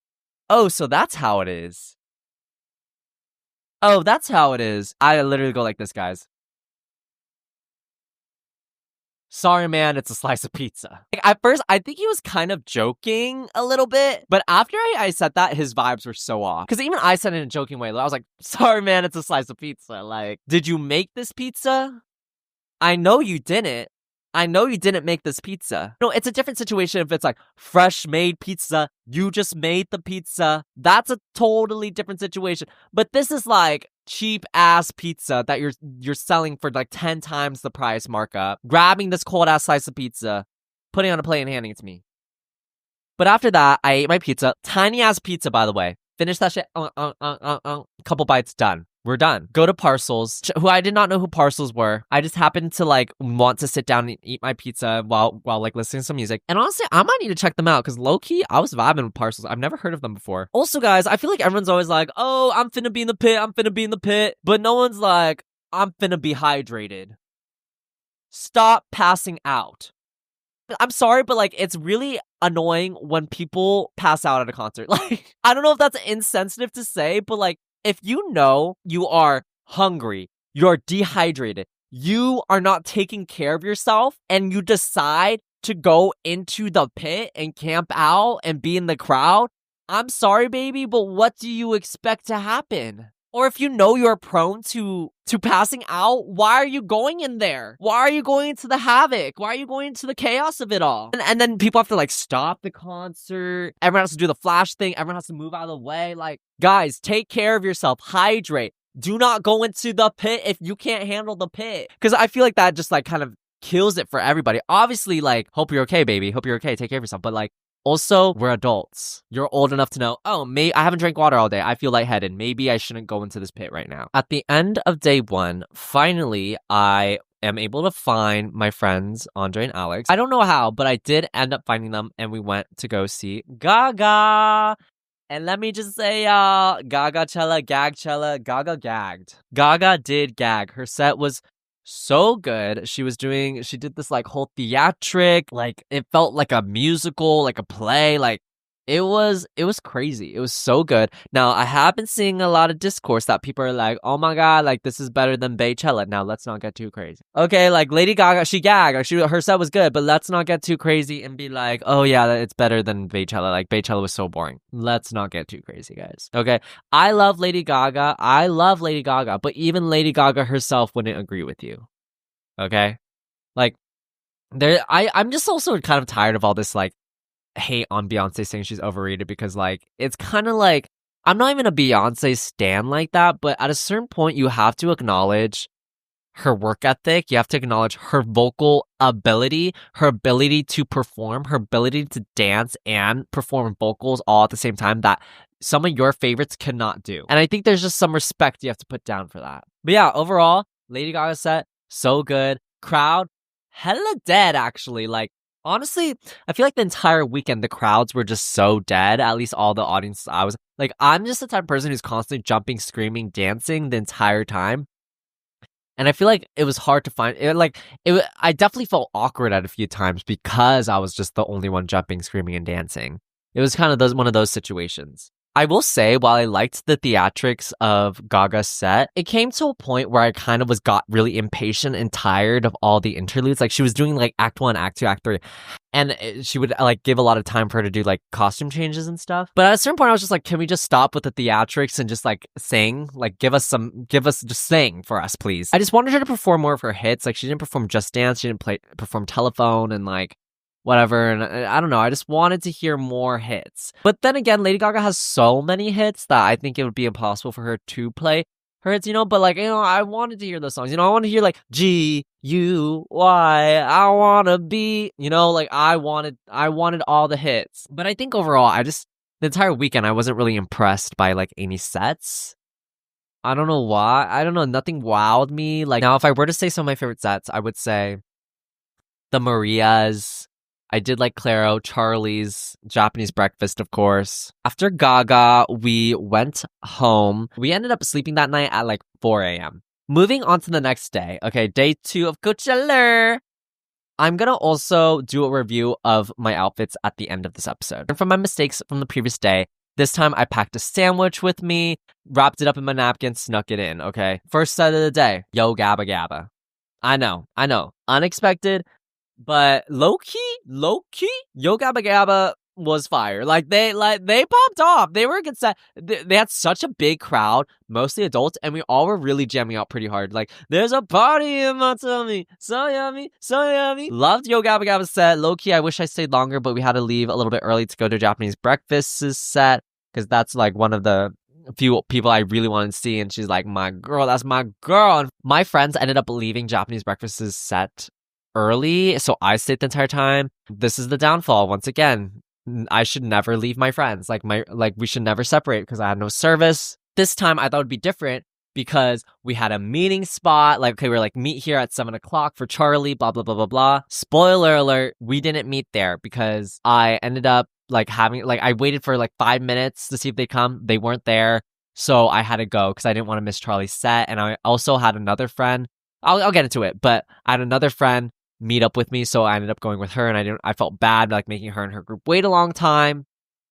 Speaker 1: oh, so that's how it is. Oh, that's how it is. I literally go like this, guys. Sorry, man, it's a slice of pizza. Like, at first, I think he was kind of joking a little bit, but after I said that, his vibes were so off. Because even I said it in a joking way. I was like, sorry, man, it's a slice of pizza. Like, did you make this pizza? I know you didn't. I know you didn't make this pizza. No, it's a different situation if it's like fresh made pizza. You just made the pizza. That's a totally different situation. But this is like cheap ass pizza that you're selling for like 10 times the price markup. Grabbing this cold ass slice of pizza, putting it on a plate and handing it to me. But after that, I ate my pizza. Tiny ass pizza, by the way. Finish that shit. Couple bites, done. We're done. Go to Parcels, who I did not know who Parcels were. I just happened to like want to sit down and eat my pizza while like listening to some music. And honestly, I might need to check them out because low-key, I was vibing with Parcels. I've never heard of them before. Also, guys, I feel like everyone's always like, oh, I'm finna be in the pit. I'm finna be in the pit. But no one's like, I'm finna be hydrated. Stop passing out. I'm sorry, but like, it's really annoying when people pass out at a concert. Like, I don't know if that's insensitive to say, but like, if you know you are hungry, you're dehydrated, you are not taking care of yourself, and you decide to go into the pit and camp out and be in the crowd, I'm sorry, baby, but what do you expect to happen? Or if you know you're prone to passing out, why are you going in there? Why are you going into the havoc? Why are you going into the chaos of it all? And then people have to like stop the concert. Everyone has to do the flash thing. Everyone has to move out of the way. Like, guys, take care of yourself. Hydrate. Do not go into the pit if you can't handle the pit. Because I feel like that just like kind of kills it for everybody. Obviously, like, hope you're okay, baby. Hope you're okay. Take care of yourself. But like, also, we're adults. You're old enough to know, oh, I haven't drank water all day. I feel lightheaded. Maybe I shouldn't go into this pit right now. At the end of day one, finally, I am able to find my friends, Andre and Alex. I don't know how, but I did end up finding them, and we went to go see Gaga. And let me just say, Gaga-chella, Gag-chella, Gaga gagged. Gaga did gag. Her set was so good. She did this like whole theatric, like it felt like a musical, like a play, like it was crazy. It was so good. Now I have been seeing a lot of discourse that people are like, oh my god, like this is better than Coachella. Now let's not get too crazy. Okay, like Lady Gaga, she gagged, her set was good, but let's not get too crazy and be like, oh yeah, it's better than Coachella. Like Coachella was so boring. Let's not get too crazy, guys. Okay, I love Lady Gaga, but even Lady Gaga herself wouldn't agree with you. Okay, like I'm just also kind of tired of all this like hate on Beyonce saying she's overrated, because like it's kind of like, I'm not even a Beyonce stan like that, but at a certain point you have to acknowledge her work ethic, you have to acknowledge her vocal ability, her ability to perform, her ability to dance and perform vocals all at the same time that some of your favorites cannot do. And I think there's just some respect you have to put down for that. But yeah, overall, Lady Gaga set, so good. Crowd, hella dead actually. Like, honestly, I feel like the entire weekend, the crowds were just so dead. At least all the audience I was like, I'm just the type of person who's constantly jumping, screaming, dancing the entire time. And I feel like it was hard to find it. I definitely felt awkward at a few times because I was just the only one jumping, screaming, and dancing. It was kind of one of those situations. I will say, while I liked the theatrics of Gaga's set, it came to a point where I kind of got really impatient and tired of all the interludes. Like, she was doing like Act 1, Act 2, Act 3, and she would like give a lot of time for her to do like costume changes and stuff. But at a certain point, I was just like, can we just stop with the theatrics and just like sing? Like, just sing for us, please. I just wanted her to perform more of her hits. Like, she didn't perform Just Dance, she didn't perform Telephone and like whatever, and I don't know, I just wanted to hear more hits. But then again, Lady Gaga has so many hits that I think it would be impossible for her to play her hits, but like, I wanted to hear those songs, I want to hear like G-U-Y, I wanna be, like I wanted all the hits. But I think overall, the entire weekend, I wasn't really impressed by like any sets. I don't know why. I don't know, nothing wowed me. Like, now if I were to say some of my favorite sets, I would say the Marias, I did like Claro, Charlie's, Japanese breakfast, of course. After Gaga, we went home. We ended up sleeping that night at like 4 a.m. Moving on to the next day. Okay, day 2 of Coachella. I'm gonna also do a review of my outfits at the end of this episode. And from my mistakes from the previous day, this time I packed a sandwich with me, wrapped it up in my napkin, snuck it in, okay? First set of the day, Yo Gabba Gabba. I know, unexpected, but low-key, Yo Gabba Gabba was fire. They popped off. They were a good set. They had such a big crowd, mostly adults, and we all were really jamming out pretty hard. Like, there's a party in my tummy, so yummy, so yummy. Loved Yo Gabba Gabba's set. Low-key, I wish I stayed longer, but we had to leave a little bit early to go to Japanese breakfast's set, because that's like one of the few people I really wanted to see, and she's like, my girl, that's my girl. And my friends ended up leaving Japanese breakfast's set early, so I stayed the entire time. This is the downfall once again. I should never leave my friends. We should never separate because I had no service. This time I thought it would be different because we had a meeting spot. Like, okay, we're like, meet here at 7 o'clock for Charlie, blah, blah, blah, blah, blah. Spoiler alert, we didn't meet there because I ended up I waited for like 5 minutes to see if they'd come. They weren't there. So I had to go because I didn't want to miss Charlie's set. And I also had another friend. I'll get into it, but I had another friend meet up with me, so I ended up going with her, and I felt bad like making her and her group wait a long time.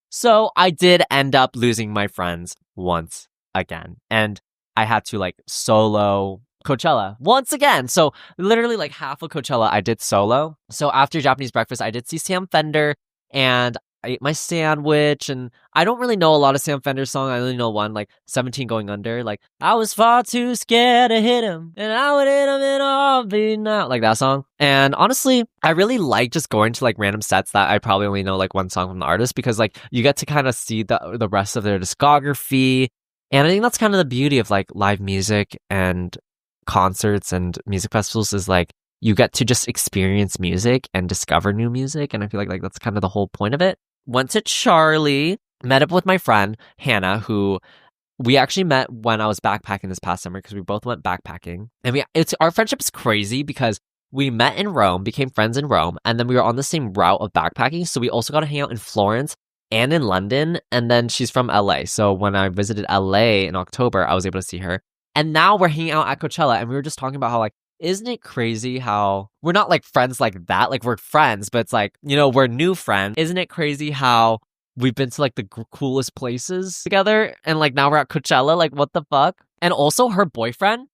Speaker 1: So I did end up losing my friends once again, and I had to like solo Coachella once again. So literally like half of Coachella I did solo. So after Japanese breakfast, I did see Sam Fender, and I ate my sandwich, and I don't really know a lot of Sam Fender songs. I only know one, like 17 Going Under. Like, I was far too scared to hit him, and I would hit him in a heartbeat now. Like that song. And honestly, I really like just going to like random sets that I probably only know like one song from the artist, because like you get to kind of see the rest of their discography. And I think that's kind of the beauty of like live music and concerts and music festivals, is like you get to just experience music and discover new music. And I feel like that's kind of the whole point of it. Went to Charlie, met up with my friend, Hannah, who we actually met when I was backpacking this past summer, because we both went backpacking. And our friendship is crazy because we met in Rome, became friends in Rome, and then we were on the same route of backpacking. So we also got to hang out in Florence and in London. And then she's from LA. So when I visited LA in October, I was able to see her. And now we're hanging out at Coachella, and we were just talking about how like, isn't it crazy how we're not like friends like that? Like, we're friends, but it's like, we're new friends. Isn't it crazy how we've been to like the coolest places together, and like now we're at Coachella? Like, what the fuck? And also her boyfriend,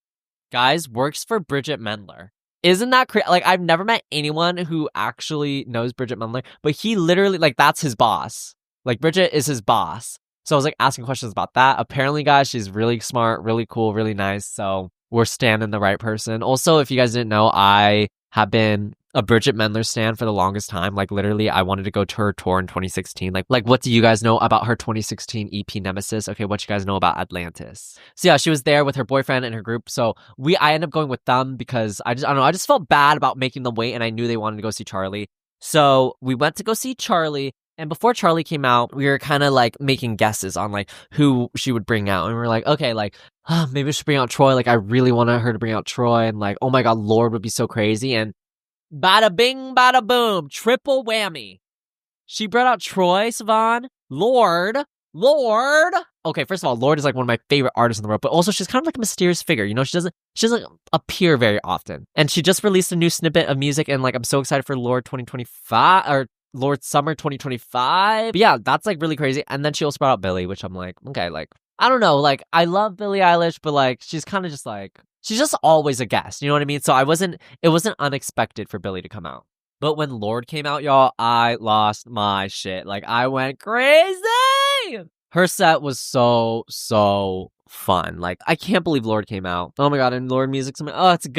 Speaker 1: guys, works for Bridget Mendler. Isn't that crazy? Like, I've never met anyone who actually knows Bridget Mendler, but he literally, like, that's his boss. Like, Bridget is his boss. So I was like asking questions about that. Apparently, guys, she's really smart, really cool, really nice. So we're standing the right person. Also, if you guys didn't know, I have been a Bridget Mendler stan for the longest time. Like, literally, I wanted to go to her tour in 2016. Like, what do you guys know about her 2016 EP Nemesis? Okay, what you guys know about Atlantis? So yeah, she was there with her boyfriend and her group. So I ended up going with them because I don't know, I just felt bad about making them wait, and I knew they wanted to go see Charlie. So we went to go see Charlie. And before Charlie came out, we were kind of like making guesses on like who she would bring out. And we were like, okay, like, maybe we should bring out Troy. Like, I really wanted her to bring out Troy. And like, oh my God, Lorde would be so crazy. And bada bing, bada boom, triple whammy. She brought out Troy Sivan, Lorde. Okay, first of all, Lorde is like one of my favorite artists in the world, but also she's kind of like a mysterious figure. She doesn't appear very often. And she just released a new snippet of music, and like, I'm so excited for Lorde 2025, or Lorde Summer 2025. But yeah, that's like really crazy. And then she also brought out Billie, which I'm like, okay, like, I don't know, like, I love Billie Eilish, but like, she's kind of just like, she's just always a guest, you know what I mean? So it wasn't unexpected for Billie to come out. But when Lorde came out, y'all, I lost my shit. Like, I went crazy. Her set was so fun. Like, I can't believe Lorde came out. Oh my God, and Lorde music's, it's a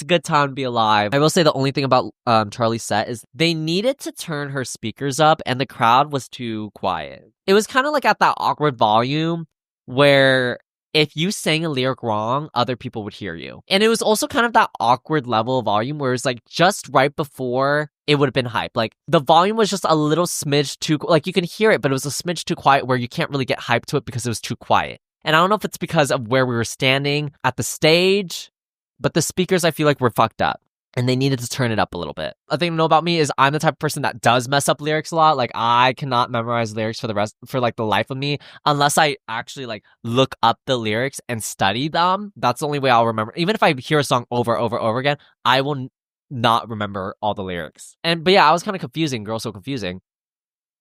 Speaker 1: good time to be alive. I will say the only thing about Charlie's set is they needed to turn her speakers up, and the crowd was too quiet. It was kind of like at that awkward volume where if you sang a lyric wrong, other people would hear you. And it was also kind of that awkward level of volume where it's like just right before it would have been hype. Like, the volume was just a little smidge too, like, you can hear it, but it was a smidge too quiet where you can't really get hyped to it because it was too quiet. And I don't know if it's because of where we were standing at the stage, but the speakers, I feel like, were fucked up. and they needed to turn it up a little bit. A thing to know about me is I'm the type of person that does mess up lyrics a lot. Like, I cannot memorize lyrics for like the life of me unless I actually like look up the lyrics and study them. That's the only way I'll remember. Even if I hear a song over again, I will not remember all the lyrics. But yeah, I was kind of confusing. Girl, so confusing.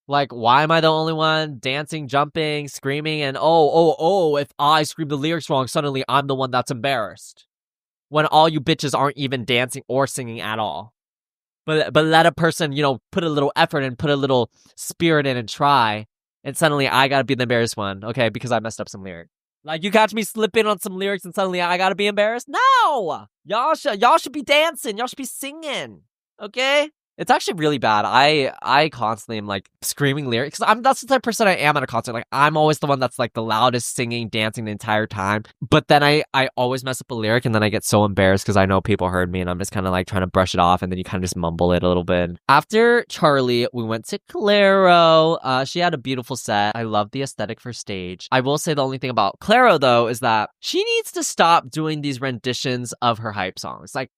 Speaker 1: Like, why am I the only one dancing, jumping, screaming, and if I scream the lyrics wrong, suddenly I'm the one that's embarrassed. When all you bitches aren't even dancing or singing at all. But let a person, put a little effort and put a little spirit in and try, and suddenly I gotta be the embarrassed one, okay, because I messed up some lyrics. Like, you catch me slipping on some lyrics and suddenly I gotta be embarrassed? No! Y'all should be dancing. Y'all should be singing, okay? It's actually really bad. I constantly am like screaming lyrics. That's the type of person I am at a concert. Like, I'm always the one that's like the loudest singing, dancing the entire time. But then I always mess up a lyric and then I get so embarrassed because I know people heard me and I'm just kind of like trying to brush it off, and then you kind of just mumble it a little bit. After Charlie, we went to Claro. She had a beautiful set. I love the aesthetic for stage. I will say the only thing about Claro though is that she needs to stop doing these renditions of her hype songs. Like,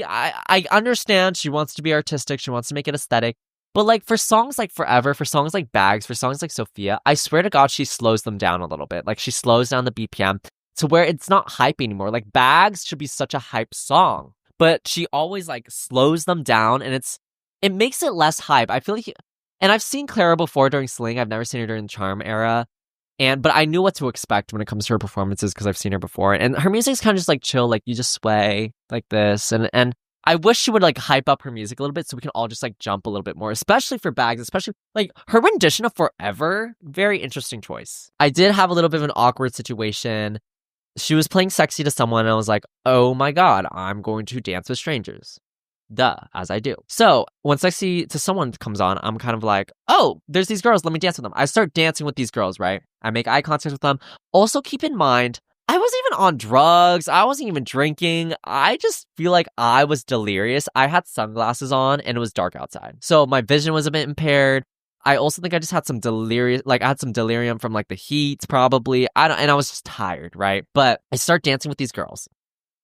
Speaker 1: I understand she wants to be artistic, she wants to make it aesthetic, but like for songs like Forever, for songs like Bags, for songs like Sophia, I swear to God she slows them down a little bit. Like, she slows down the BPM to where it's not hype anymore. Like, Bags should be such a hype song, but she always like slows them down, and it makes it less hype. I feel like, and I've seen Clara before during Sling. I've never seen her during the Charm era. But I knew what to expect when it comes to her performances because I've seen her before. And her music's kind of just like chill, like you just sway like this. And I wish she would like hype up her music a little bit so we can all just like jump a little bit more, especially for Bags, especially like her rendition of Forever. Very interesting choice. I did have a little bit of an awkward situation. She was playing Sexy to someone and I was like, oh my God, I'm going to dance with strangers. Duh, as I do. So when Sexy to Someone comes on, I'm kind of like, oh, there's these girls, let me dance with them. I start dancing with these girls, right? I make eye contact with them. Also, keep in mind, I wasn't even on drugs. I wasn't even drinking. I just feel like I was delirious. I had sunglasses on and it was dark outside. So my vision was a bit impaired. I also think I just had some delirium from like the heat, probably. And I was just tired, right? But I start dancing with these girls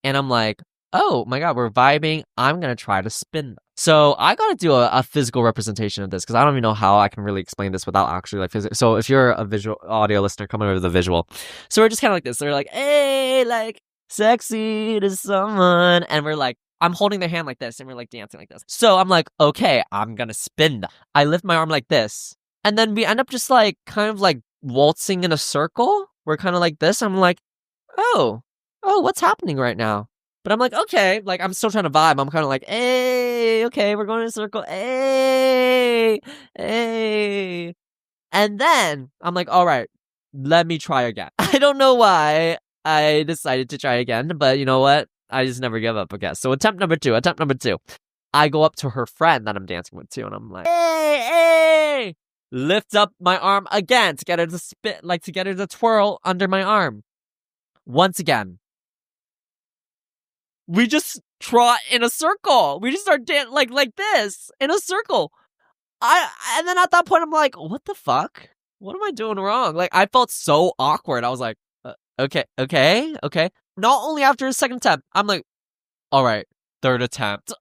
Speaker 1: and I'm like, oh my God, we're vibing. I'm going to try to spin them. So I got to do a physical representation of this because I don't even know how I can really explain this without actually like physical. So if you're a visual audio listener, come over to the visual. So we're just kind of like this. They're like, hey, like sexy to someone. And we're like, I'm holding their hand like this and we're like dancing like this. So I'm like, okay, I'm going to spin them. I lift my arm like this. And then we end up just like kind of like waltzing in a circle. We're kind of like this. I'm like, oh, what's happening right now? But I'm like, okay, like I'm still trying to vibe. I'm kind of like, hey, okay, we're going in a circle. Hey. And then I'm like, all right, let me try again. I don't know why I decided to try again, but you know what? I just never give up, I guess. So attempt number two. I go up to her friend that I'm dancing with too, and I'm like, hey. Lift up my arm again to get her to spin, like to get her to twirl under my arm. Once again. We just trot in a circle. We just start dancing like this in a circle. And then at that point, I'm like, what the fuck? What am I doing wrong? Like, I felt so awkward. I was like, okay. Not only after a second attempt, I'm like, all right, third attempt.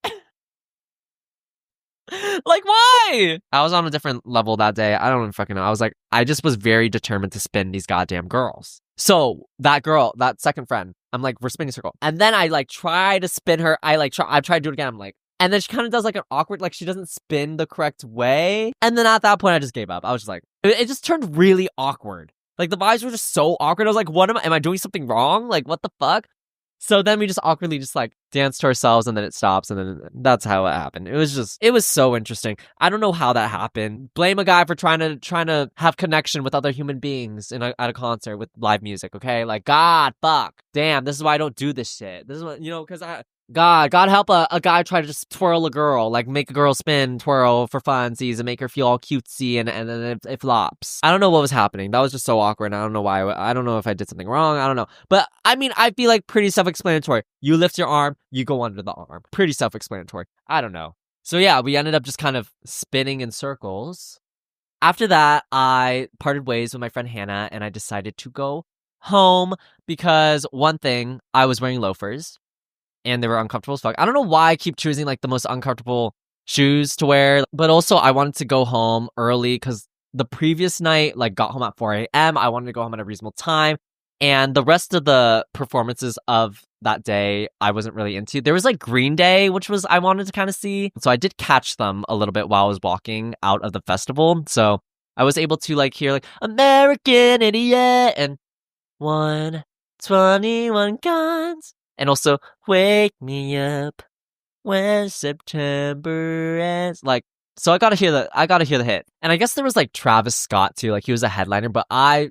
Speaker 1: Like, why? I was on a different level that day. I don't even fucking know. I just was very determined to spin these goddamn girls. So that girl, that second friend, I'm like, we're spinning a circle. And then I like try to spin her. I try to do it again. I'm like, and then she kind of does like an awkward, like she doesn't spin the correct way. And then at that point, I just gave up. I was just like, it just turned really awkward. Like the vibes were just so awkward. I was like, am I doing something wrong? Like, what the fuck? So then we just awkwardly just like dance to ourselves and then it stops and then that's how it happened. It was so interesting. I don't know how that happened. Blame a guy for trying to have connection with other human beings at a concert with live music, okay? Like, God, fuck. Damn, this is why I don't do this shit. This is what, because God help a guy try to just twirl a girl, like make a girl spin, twirl for funsies and make her feel all cutesy and then it flops. I don't know what was happening. That was just so awkward. I don't know why. I don't know if I did something wrong. I don't know. But I mean, I feel like pretty self-explanatory. You lift your arm, you go under the arm. Pretty self-explanatory. I don't know. So yeah, we ended up just kind of spinning in circles. After that, I parted ways with my friend Hannah and I decided to go home because one thing, I was wearing loafers. and they were uncomfortable as fuck. I don't know why I keep choosing like the most uncomfortable shoes to wear, but also I wanted to go home early because the previous night, like, got home at 4 a.m. I wanted to go home at a reasonable time. And the rest of the performances of that day, I wasn't really into. There was like Green Day, which was I wanted to kind of see. So I did catch them a little bit while I was walking out of the festival. So I was able to like hear like American Idiot and 121 Guns. And also Wake Me Up When September Ends. Like, so I gotta hear the hit. And I guess there was like Travis Scott too. Like he was a headliner, but I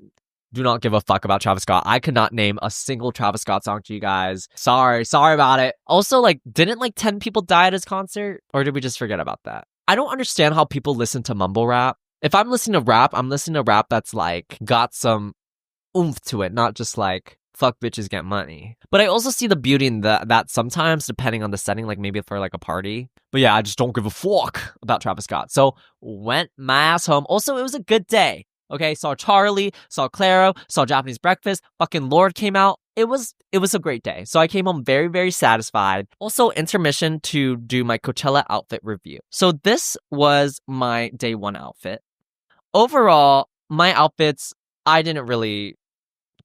Speaker 1: do not give a fuck about Travis Scott. I could not name a single Travis Scott song to you guys. Sorry about it. Also, like, didn't like 10 people die at his concert? Or did we just forget about that? I don't understand how people listen to mumble rap. If I'm listening to rap, I'm listening to rap that's like got some oomph to it, not just like fuck bitches get money. But I also see the beauty in that sometimes, depending on the setting, like maybe for like a party. But yeah, I just don't give a fuck about Travis Scott. So went my ass home. Also, it was a good day. Okay, saw Charlie, saw Claro, saw Japanese Breakfast, fucking Lord came out. It was a great day. So I came home very, very satisfied. Also, intermission to do my Coachella outfit review. So this was my day one outfit. Overall, my outfits, I didn't really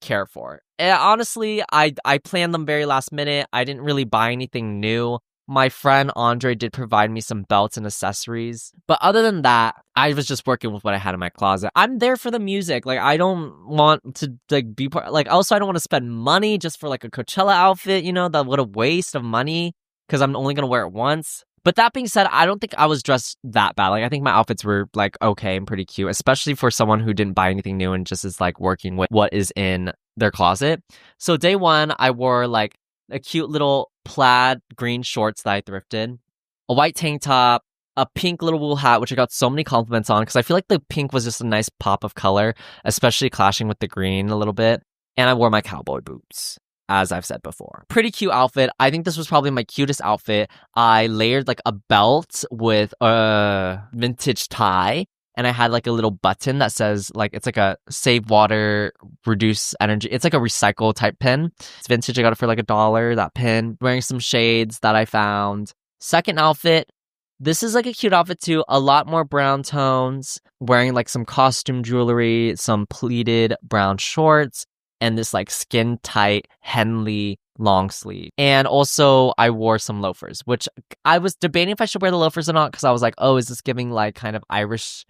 Speaker 1: care for. And honestly, I planned them very last minute. I didn't really buy anything new. My friend Andre did provide me some belts and accessories. But other than that, I was just working with what I had in my closet. I'm there for the music. Like, I don't want to like be part. Like, also, I don't want to spend money just for like a Coachella outfit. You know, that what a waste of money because I'm only gonna wear it once. But that being said, I don't think I was dressed that bad. Like, I think my outfits were like okay and pretty cute, especially for someone who didn't buy anything new and just is like working with what is in their closet. So day one, I wore like a cute little plaid green shorts that I thrifted, a white tank top, a pink little wool hat, which I got so many compliments on because I feel like the pink was just a nice pop of color, especially clashing with the green a little bit. And I wore my cowboy boots, as I've said before. Pretty cute outfit. I think this was probably my cutest outfit. I layered like a belt with a vintage tie. And I had like a little button that says like, it's like a save water, reduce energy. It's like a recycle type pin. It's vintage. I got it for like $1, that pin. Wearing some shades that I found. Second outfit. This is like a cute outfit too. A lot more brown tones. Wearing like some costume jewelry, some pleated brown shorts, and this like skin tight Henley long sleeve. And also I wore some loafers, which I was debating if I should wear the loafers or not because I was like, oh, is this giving like kind of Irish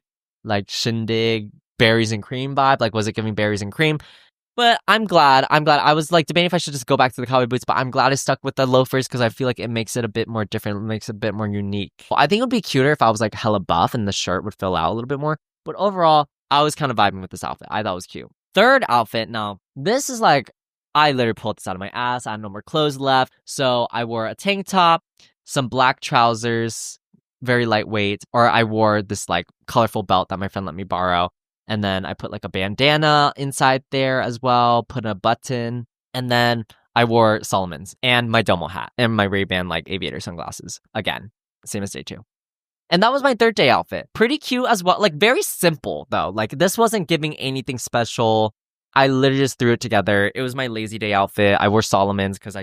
Speaker 1: like shindig berries and cream vibe? Like, was it giving berries and cream? But I'm glad. I was like debating if I should just go back to the cowboy boots, but I'm glad I stuck with the loafers because I feel like it makes it a bit more different. It makes it a bit more unique. Well, I think it would be cuter if I was like hella buff and the shirt would fill out a little bit more. But overall, I was kind of vibing with this outfit. I thought it was cute. Third outfit. Now, this is like, I literally pulled this out of my ass. I had no more clothes left. So I wore a tank top, some black trousers, very lightweight, or I wore this like colorful belt that my friend let me borrow. And then I put like a bandana inside there as well, put a button. And then I wore Solomon's and my Domo hat and my Ray-Ban like aviator sunglasses. Again, same as day two. And that was my third day outfit. Pretty cute as well. Like very simple though. Like this wasn't giving anything special. I literally just threw it together. It was my lazy day outfit. I wore Solomon's because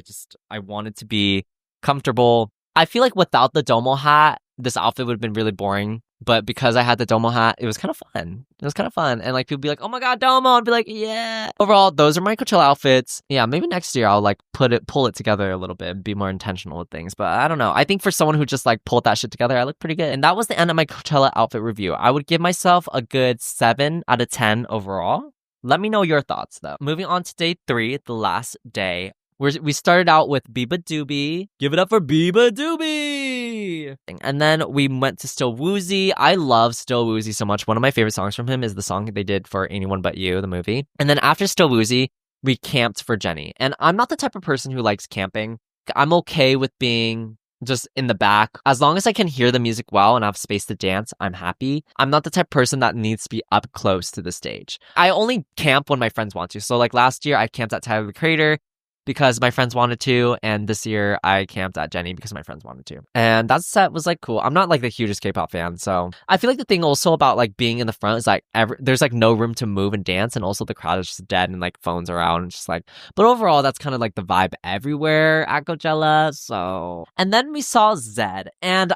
Speaker 1: I wanted to be comfortable. I feel like without the Domo hat, this outfit would have been really boring. But because I had the Domo hat, it was kind of fun. And like people be like, oh my God, Domo. I'd be like, yeah. Overall, those are my Coachella outfits. Yeah, maybe next year I'll like pull it together a little bit and be more intentional with things. But I don't know. I think for someone who just like pulled that shit together, I look pretty good. And that was the end of my Coachella outfit review. I would give myself a good 7 out of 10 overall. Let me know your thoughts though. Moving on to day 3, the last day. We started out with Biba Doobie. Give it up for Biba Doobie! And then we went to Still Woozy. I love Still Woozy so much. One of my favorite songs from him is the song they did for Anyone But You, the movie. And then after Still Woozy, we camped for Jenny. And I'm not the type of person who likes camping. I'm okay with being just in the back. As long as I can hear the music well and have space to dance, I'm happy. I'm not the type of person that needs to be up close to the stage. I only camp when my friends want to. So like last year, I camped at Tyler the Creator. because my friends wanted to, and this year I camped at Jenny because my friends wanted to. And that set was like cool. I'm not like the hugest K-pop fan, so I feel like the thing also about like being in the front is like there's like no room to move and dance, and also the crowd is just dead and like phones are out and just like. But overall, that's kind of like the vibe everywhere at Coachella. So, and then we saw Zed, and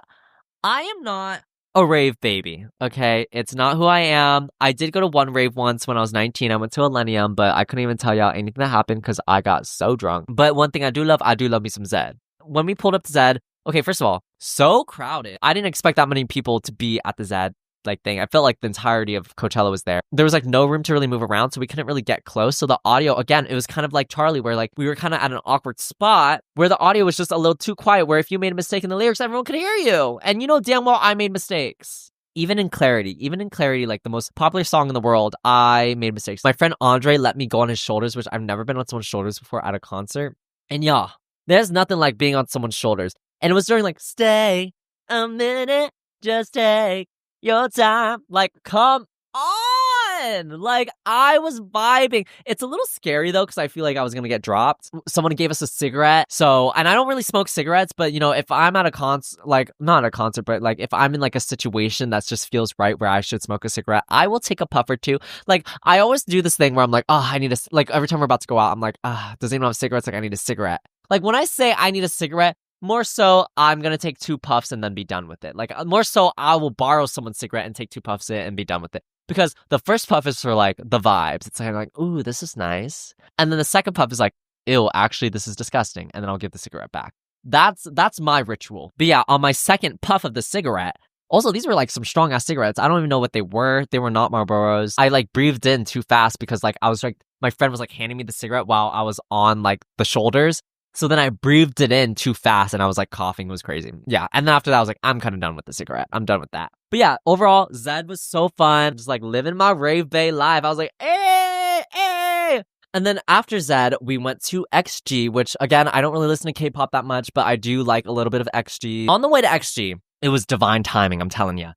Speaker 1: I am not a rave baby, okay? It's not who I am. I did go to one rave once when I was 19. I went to Millennium, but I couldn't even tell y'all anything that happened because I got so drunk. But one thing I do love me some Zed. When we pulled up to Zed, okay, first of all, so crowded. I didn't expect that many people to be at the Zed like thing. I felt like the entirety of Coachella was there. There was like no room to really move around, so we couldn't really get close. So the audio, again, it was kind of like Charlie, where like we were kind of at an awkward spot where the audio was just a little too quiet, where if you made a mistake in the lyrics, everyone could hear you. And you know damn well I made mistakes. Even in Clarity, like the most popular song in the world, I made mistakes. My friend Andre let me go on his shoulders, which I've never been on someone's shoulders before at a concert. And yeah, there's nothing like being on someone's shoulders. And it was during like, stay a minute, just take your time. Like, come on. Like, I was vibing. It's a little scary though, because I feel like I was gonna get dropped. Someone gave us a cigarette. So, and I don't really smoke cigarettes, but you know, if I'm at a concert, like not a concert, but like if I'm in like a situation that just feels right where I should smoke a cigarette, I will take a puff or two. Like, I always do this thing where I'm like, oh, I need a, like every time we're about to go out, I'm like, does anyone have cigarettes? Like, I need a cigarette. Like, when I say I need a cigarette, more so, I'm gonna take 2 puffs and then be done with it. Like, more so, I will borrow someone's cigarette and take 2 puffs and be done with it. Because the first puff is for, like, the vibes. It's kind of like, ooh, this is nice. And then the second puff is like, ew, actually, this is disgusting. And then I'll give the cigarette back. That's my ritual. But yeah, on my second puff of the cigarette, also, these were, like, some strong-ass cigarettes. I don't even know what they were. They were not Marlboros. I, like, breathed in too fast because, like, I was, like, my friend was, like, handing me the cigarette while I was on, like, the shoulders. So then I breathed it in too fast and I was like coughing. It was crazy. Yeah. And then after that, I was like, I'm kind of done with the cigarette. I'm done with that. But yeah, overall, Zed was so fun. Just like living my rave bay life. I was like, hey, hey. And then after Zed, we went to XG, which again, I don't really listen to K-pop that much, but I do like a little bit of XG. On the way to XG, it was divine timing, I'm telling you.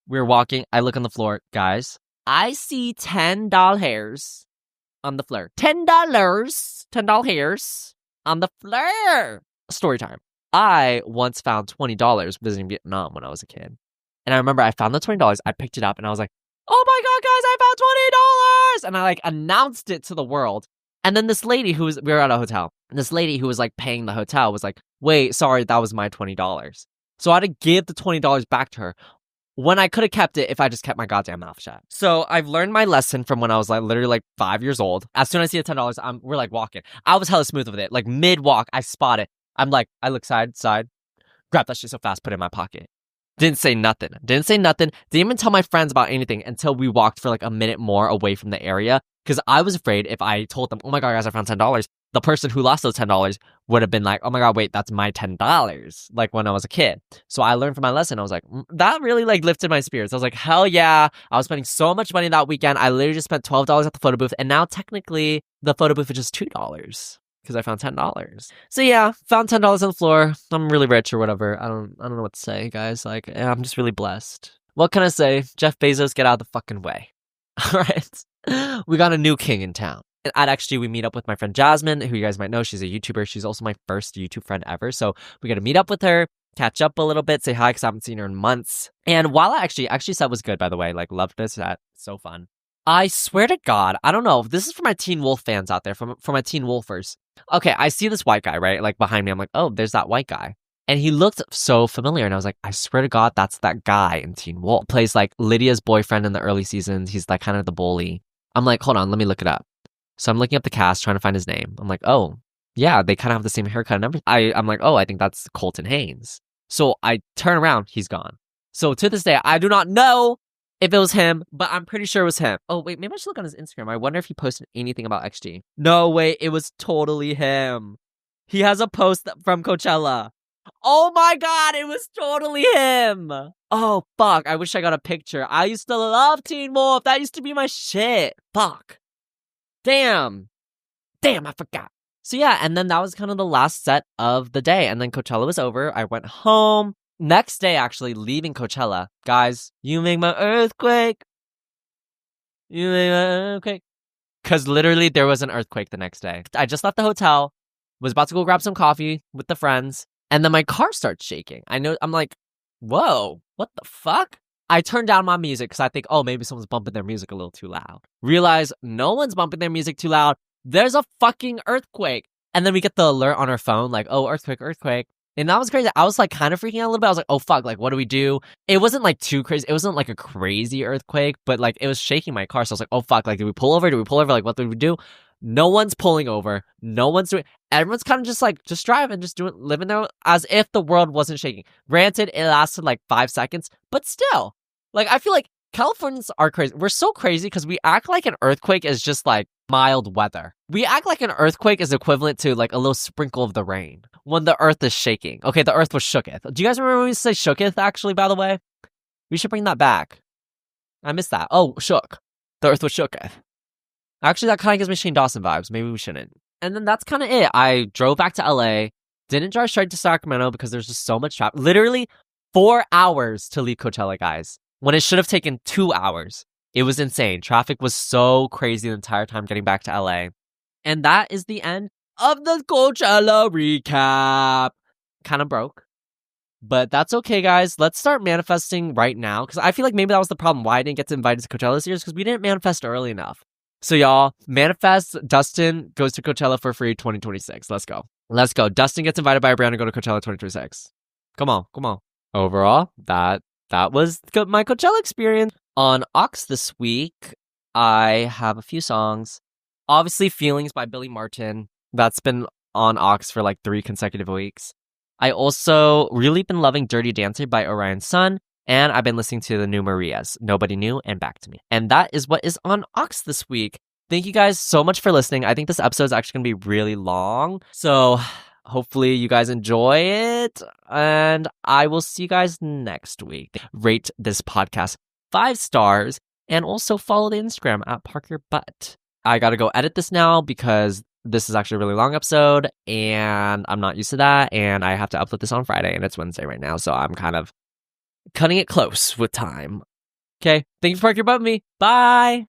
Speaker 1: We were walking. I look on the floor. Guys, I see $10 hairs on the floor. $10 hairs on the floor. Story time. I once found $20 visiting Vietnam when I was a kid. And I remember I found the $20. I picked it up and I was like, oh my God, guys, I found $20. And I like announced it to the world. And then this lady we were at a hotel. And this lady who was like paying the hotel was like, wait, sorry, that was my $20. So I had to give the $20 back to her when I could have kept it if I just kept my goddamn mouth shut. So I've learned my lesson from when I was like literally like 5 years old. As soon as I see the $10, we're like walking. I was hella smooth with it. Like mid walk, I spot it. I'm like, I look side, grab that shit so fast, put it in my pocket. Didn't say nothing. Didn't even tell my friends about anything until we walked for like a minute more away from the area. Because I was afraid if I told them, oh my God, guys, I found $10, the person who lost those $10 would have been like, oh my God, wait, that's my $10. Like when I was a kid. So I learned from my lesson. I was like, that really like lifted my spirits. I was like, hell yeah. I was spending so much money that weekend. I literally just spent $12 at the photo booth. And now technically the photo booth is just $2 because I found $10. So yeah, found $10 on the floor. I'm really rich or whatever. I don't know what to say, guys. Like, yeah, I'm just really blessed. What can I say? Jeff Bezos, get out of the fucking way. All right. We got a new king in town. At XG, we meet up with my friend Jasmine, who you guys might know. She's a YouTuber. She's also my first YouTube friend ever. So we got to meet up with her, catch up a little bit, say hi because I haven't seen her in months. And while XG set was good, by the way. Like, loved this set. So fun. I swear to God, I don't know. This is for my Teen Wolf fans out there, for my Teen Wolfers. Okay, I see this white guy, right? Like behind me. I'm like, oh, there's that white guy. And he looked so familiar. And I was like, I swear to God, that's that guy in Teen Wolf. Plays like Lydia's boyfriend in the early seasons. He's like kind of the bully. I'm like, hold on, let me look it up. So I'm looking up the cast, trying to find his name. I'm like, oh, yeah, they kind of have the same haircut and everything. I'm like, oh, I think that's Colton Haynes. So I turn around, he's gone. So to this day, I do not know if it was him, but I'm pretty sure it was him. Oh, wait, maybe I should look on his Instagram. I wonder if he posted anything about XG. No, wait, it was totally him. He has a post from Coachella. Oh my God, it was totally him. Oh, fuck, I wish I got a picture. I used to love Teen Wolf. That used to be my shit. Fuck. Damn, I forgot. So yeah, and then that was kind of the last set of the day. And then Coachella was over. I went home. Next day, actually, leaving Coachella. Guys, you make my earthquake. You make my earthquake. Because literally there was an earthquake the next day. I just left the hotel. Was about to go grab some coffee with the friends, and then my car starts shaking. I'm like, whoa, what the fuck? I turn down my music because I think, oh, maybe someone's bumping their music a little too loud. Realize no one's bumping their music too loud. There's a fucking earthquake. And then we get the alert on our phone, like, oh, earthquake, earthquake. And that was crazy. I was like kind of freaking out a little bit. I was like, oh, fuck, like, what do we do? It wasn't like too crazy. It wasn't like a crazy earthquake, but like it was shaking my car. So I was like, oh, fuck, like, do we pull over? Do we pull over? Like, what do we do? No one's pulling over. No one's doing. Everyone's kind of just like, just driving, just doing, living there as if the world wasn't shaking. Granted, it lasted like 5 seconds, but still. Like, I feel like Californians are crazy. We're so crazy because we act like an earthquake is just like mild weather. We act like an earthquake is equivalent to like a little sprinkle of the rain when the earth is shaking. Okay, the earth was shooketh. Do you guys remember when we say shooketh, actually, by the way? We should bring that back. I missed that. Oh, shook. The earth was shooketh. Actually, that kind of gives me Shane Dawson vibes. Maybe we shouldn't. And then that's kind of it. I drove back to LA. Didn't drive straight to Sacramento because there's just so much traffic. Literally 4 hours to leave Coachella, guys, when it should have taken 2 hours. It was insane. Traffic was so crazy the entire time getting back to LA. And that is the end of the Coachella recap. Kind of broke. But that's okay, guys. Let's start manifesting right now. Because I feel like maybe that was the problem. Why I didn't get to invite to Coachella this year is because we didn't manifest early enough. So y'all, manifest Dustin goes to Coachella for free 2026. Let's go. Let's go. Dustin gets invited by a brand to go to Coachella 2026. Come on. Come on. Overall, that was my Coachella experience. On Aux this week, I have a few songs. Obviously, Feelings by Billy Martin. That's been on Aux for like 3 consecutive weeks. I also really been loving Dirty Dancer by Orion Sun. And I've been listening to the new Marias, Nobody Knew and Back to Me. And that is what is on Aux this week. Thank you guys so much for listening. I think this episode is actually going to be really long. So hopefully you guys enjoy it. And I will see you guys next week. Rate this podcast 5 stars and also follow the Instagram at ParkYourButt. I got to go edit this now because this is actually a really long episode and I'm not used to that. And I have to upload this on Friday and it's Wednesday right now. So I'm kind of cutting it close with time. Okay, thank you for parking your butt with me. Bye.